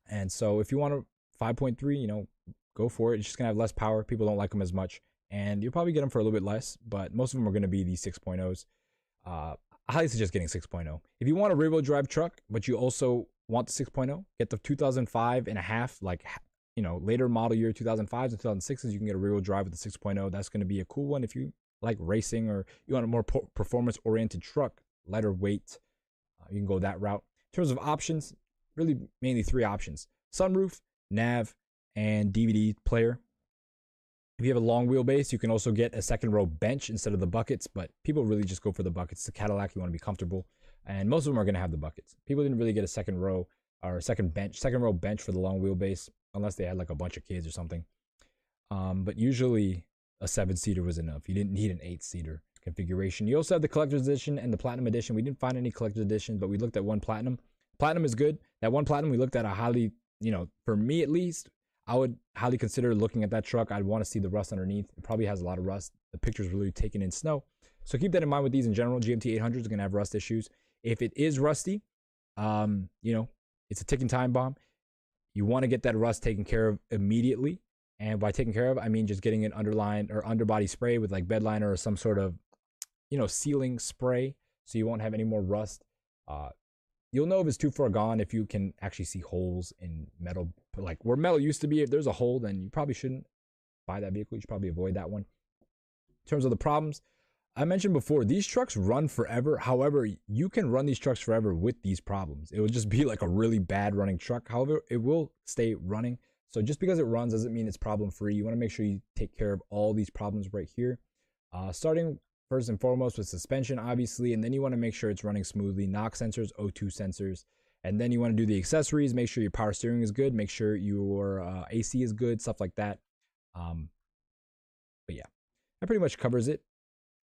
And so if you want a 5.3, go for it. It's just going to have less power. People don't like them as much. And you'll probably get them for a little bit less, but most of them are going to be the 6.0s. I highly suggest getting 6.0. If you want a rear-wheel drive truck, but you also want the 6.0, get the 2005 and a half, later model year 2005s and 2006s, you can get a rear-wheel drive with the 6.0. That's going to be a cool one if you like racing or you want a more performance-oriented truck, lighter weight. You can go that route. In terms of options, really mainly 3 options: sunroof, nav, and DVD player. If you have a long wheelbase, you can also get a second row bench instead of the buckets, but people really just go for the buckets. It's a Cadillac, you want to be comfortable, and most of them are going to have the buckets. People didn't really get a second row or a second row bench for the long wheelbase unless they had like a bunch of kids or something. But usually a 7-seater was enough. You didn't need an 8-seater configuration. You also have the collector's edition and the platinum edition. We didn't find any collector's edition, but we looked at one platinum. Platinum is good. That one platinum we looked at, a highly, for me at least, I would highly consider looking at that truck. I'd want to see the rust underneath. It probably has a lot of rust. The picture's really taken in snow. So keep that in mind with these in general. GMT800 is going to have rust issues. If it is rusty, it's a ticking time bomb. You want to get that rust taken care of immediately. And by taking care of, I mean just getting an underline or underbody spray with like bed liner or some sort of, sealing spray, so you won't have any more rust. You'll know if it's too far gone if you can actually see holes in metal, like where metal used to be. If there's a hole, then you probably shouldn't buy that vehicle. You should probably avoid that one. In terms of the problems, I mentioned before, these trucks run forever. However, you can run these trucks forever with these problems. It will just be like a really bad running truck. However, it will stay running. So just because it runs doesn't mean it's problem free. You want to make sure you take care of all these problems right here. Starting first and foremost with suspension, obviously, and then you want to make sure it's running smoothly. Knock sensors, O2 sensors, and then you want to do the accessories. Make sure your power steering is good. Make sure your AC is good, stuff like that. But yeah, that pretty much covers it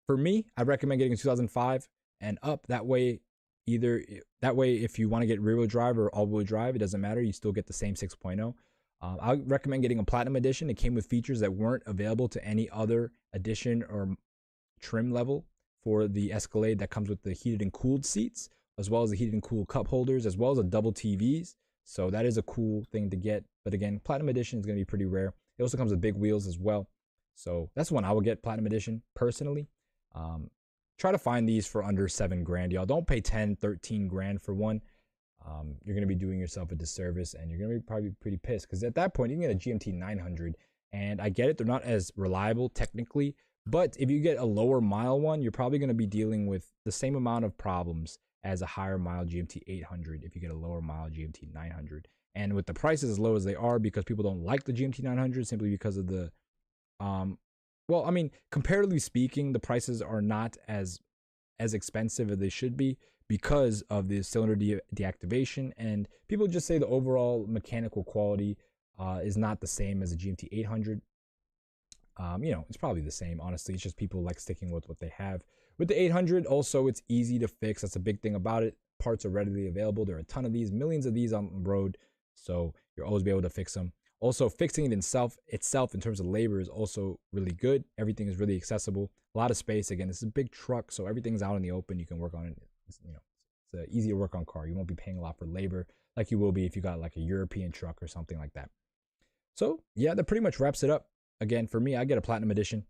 For me, I recommend getting a 2005 and up. That way, if you want to get rear wheel drive or all wheel drive, it doesn't matter. You still get the same 6.0. I recommend getting a platinum edition. It came with features that weren't available to any other edition or trim level for the Escalade. That comes with the heated and cooled seats, as well as the heated and cooled cup holders, as well as a double TVs. So that is a cool thing to get. But again, platinum edition is going to be pretty rare. It also comes with big wheels as well. So that's one I would get, platinum edition, personally. Try to find these for under 7 grand, y'all. Don't pay 10, 13 grand for one. You're going to be doing yourself a disservice, and you're going to be probably pretty pissed, because at that point, you can get a GMT900, and I get it, they're not as reliable technically, but if you get a lower mile one, you're probably going to be dealing with the same amount of problems as a higher mile GMT800 if you get a lower mile GMT900. And with the prices as low as they are, because people don't like the GMT900 simply because of the well, I mean, comparatively speaking, the prices are not as expensive as they should be because of the cylinder deactivation, and people just say the overall mechanical quality is not the same as a GMT 800. It's probably the same, honestly. It's just people like sticking with what they have. With the 800, also, it's easy to fix. That's a big thing about it. Parts are readily available. There are a ton of these, millions of these on the road, so you'll always be able to fix them. Also, fixing it itself in terms of labor is also really good. Everything is really accessible. A lot of space. Again, this is a big truck, so everything's out in the open. You can work on it. It's an easy to work on car. You won't be paying a lot for labor like you will be if you got like a European truck or something like that. So yeah, that pretty much wraps it up. Again, for me, I get a platinum edition.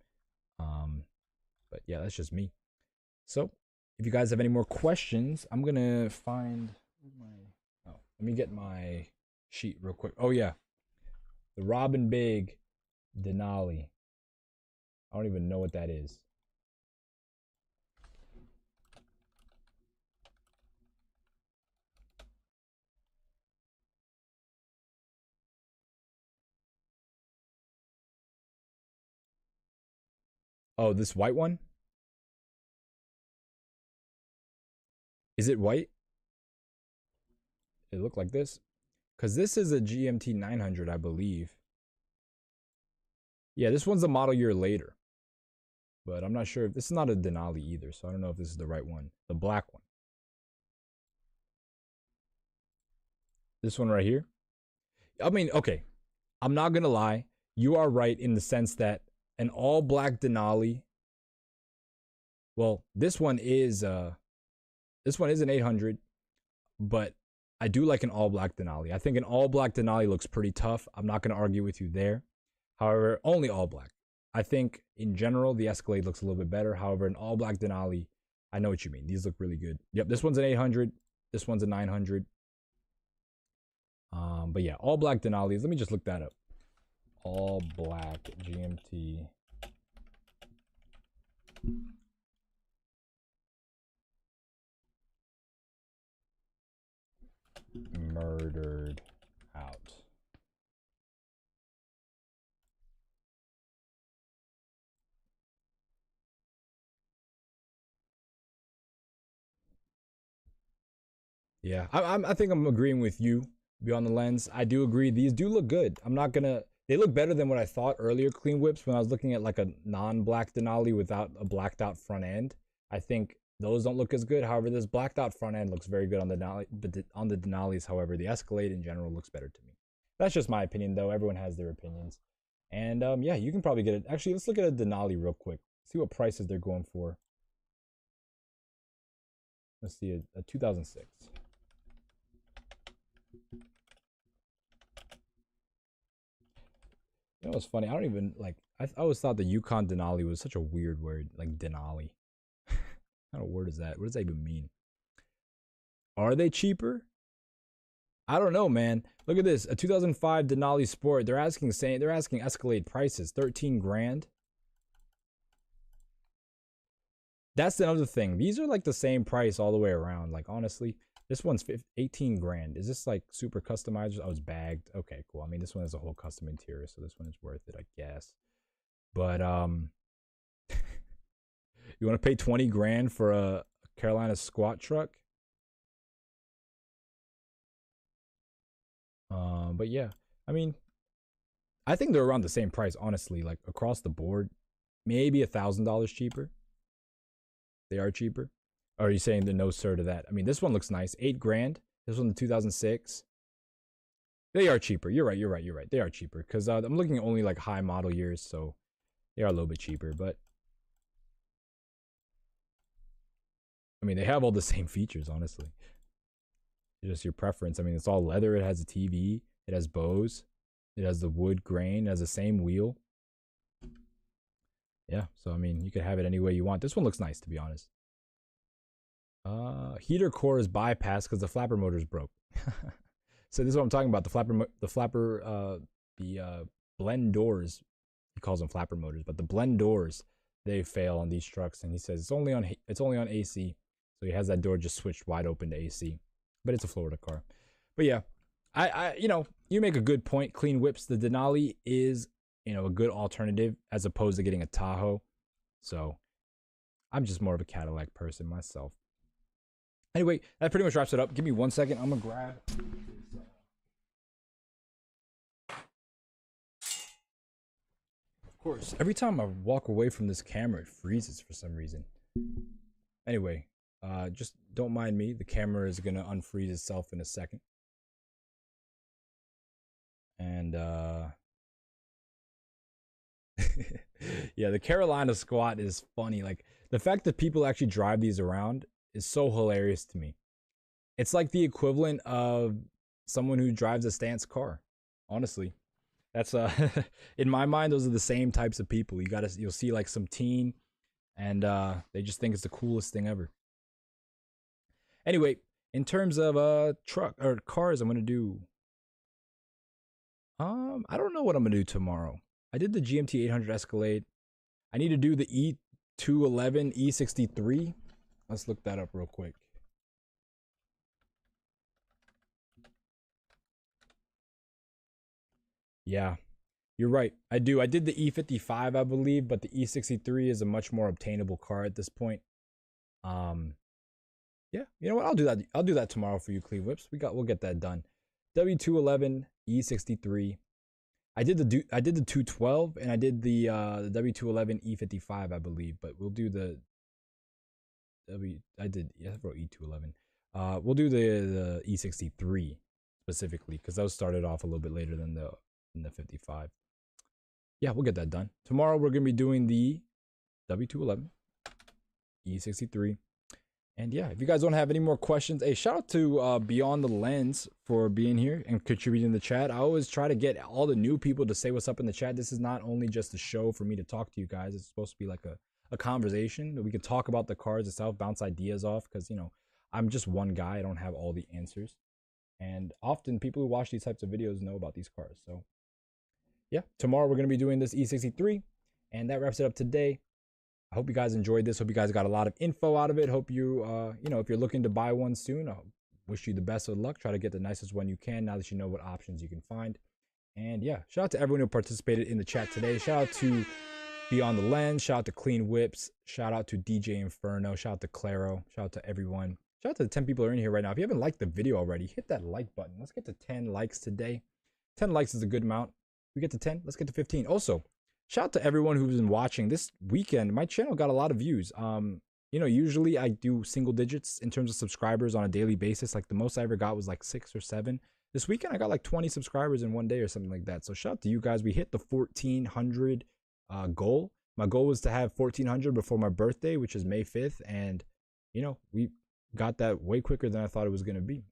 But yeah, that's just me. So if you guys have any more questions, I'm gonna find let me get my sheet real quick. Oh yeah. The Robin Big Denali. I don't even know what that is. Oh, this white one? Is it white? It looked like this. Because this is a GMT 900, I believe. Yeah, this one's a model year later. But I'm not sure if this is not a Denali either, so I don't know if this is the right one. The black one. This one right here. I mean, okay. I'm not gonna lie. You are right in the sense that an all black Denali. Well, this one is an 800, but I do like an all black Denali. I think an all black Denali looks pretty tough. I'm not gonna argue with you there. However, only all black. I think in general the Escalade looks a little bit better. However, an all black Denali, I know what you mean. These look really good. Yep, this one's an 800. This one's a 900. But yeah, all black Denalis. Let me just look that up. All black GMT. Murdered out. Yeah, I think I'm agreeing with you beyond the lens. I do agree. These do look good. I'm not gonna. They look better than what I thought earlier. Clean whips when I was looking at like a non-black Denali without a blacked out front end. I think those don't look as good. However, this blacked out front end looks very good on the Denali. On the Denalis, however, the Escalade in general looks better to me. That's just my opinion, though. Everyone has their opinions. And yeah, you can probably get it. Actually, let's look at a Denali real quick. See what prices they're going for. Let's see a 2006. You know what's funny? I don't even like. I always thought the Yukon Denali was such a weird word, like Denali. What kind of word is that? What does that even mean? Are they cheaper? I don't know, man. Look at this, a 2005 Denali Sport. They're asking Escalade prices, 13 grand. That's another thing. These are like the same price all the way around. Like honestly, this one's 18 grand. Is this like super customized? Oh, it's bagged. Okay, cool. I mean, this one has a whole custom interior, so this one is worth it, I guess. But you want to pay 20 grand for a Carolina squat truck? But yeah, I mean, I think they're around the same price, honestly, like across the board. Maybe $1,000 cheaper. They are cheaper. Or are you saying the no sir to that? I mean, this one looks nice. 8 grand. This one, the 2006. They are cheaper. You're right. You're right. You're right. They are cheaper because I'm looking at only like high model years, so they are a little bit cheaper. But I mean, they have all the same features, honestly. It's just your preference. I mean, it's all leather. It has a TV. It has bows. It has the wood grain. It has the same wheel. Yeah, so I mean, you could have it any way you want. This one looks nice, to be honest. Heater core is bypassed because the flapper motor is broke. So this is what I'm talking about. The blend doors. He calls them flapper motors, but the blend doors, they fail on these trucks. And he says it's only on AC. So he has that door just switched wide open to AC. But it's a Florida car. But yeah, I you make a good point. Clean whips. The Denali is, a good alternative as opposed to getting a Tahoe. So I'm just more of a Cadillac person myself. Anyway, that pretty much wraps it up. Give me 1 second. I'm gonna grab. Of course, every time I walk away from this camera, it freezes for some reason. Anyway, just don't mind me. The camera is gonna unfreeze itself in a second. And yeah, the Carolina squat is funny. Like, the fact that people actually drive these around is so hilarious to me. It's like the equivalent of someone who drives a stance car. Honestly, that's in my mind, those are the same types of people. You'll see like some teen, and they just think it's the coolest thing ever. Anyway, in terms of truck or cars, I'm gonna do. I don't know what I'm gonna do tomorrow. I did the GMT800 Escalade. I need to do the E211 E63. Let's look that up real quick. Yeah, you're right. I do. I did the E55, I believe, but the E63 is a much more obtainable car at this point. Yeah, you know what? I'll do that. I'll do that tomorrow for you, Cleve Whips. We'll get that done. W211 E63. I did the 212 and I did the W211 E55, I believe, but we'll do the I wrote E211. We'll do the E63 specifically because those started off a little bit later than the 55. Yeah, we'll get that done. Tomorrow we're gonna be doing the W211 E63. And yeah, if you guys don't have any more questions, hey, shout out to Beyond the Lens for being here and contributing in the chat. I always try to get all the new people to say what's up in the chat. This is not only just a show for me to talk to you guys. It's supposed to be like a conversation that we can talk about the cards itself, bounce ideas off, because, I'm just one guy. I don't have all the answers. And often people who watch these types of videos know about these cars. So yeah, tomorrow we're going to be doing this E63, and that wraps it up today. I hope you guys enjoyed this. Hope you guys got a lot of info out of it. Hope you, if you're looking to buy one soon, I wish you the best of luck. Try to get the nicest one you can now that you know what options you can find. And yeah, shout out to everyone who participated in the chat today. Shout out to Beyond the Lens. Shout out to Clean Whips. Shout out to DJ Inferno. Shout out to Claro. Shout out to everyone. Shout out to the 10 people who are in here right now. If you haven't liked the video already, hit that like button. Let's get to 10 likes today. 10 likes is a good amount. We get to 10. Let's get to 15. Also, shout out to everyone who's been watching this weekend. My channel got a lot of views. Usually I do single digits in terms of subscribers on a daily basis. Like the most I ever got was like 6 or 7. This weekend I got like 20 subscribers in one day or something like that. So shout out to you guys. We hit the 1,400 goal. My goal was to have 1,400 before my birthday, which is May 5th. And, we got that way quicker than I thought it was going to be.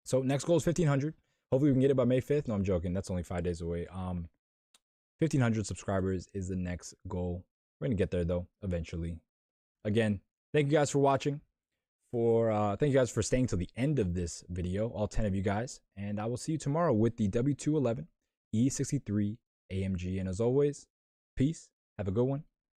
So next goal is 1,500. Hopefully we can get it by May 5th. No, I'm joking. That's only 5 days away. 1,500 subscribers is the next goal. We're going to get there, though, eventually. Again, thank you guys for watching. Thank you guys for staying till the end of this video, all 10 of you guys. And I will see you tomorrow with the W211 E63 AMG. And as always, peace. Have a good one.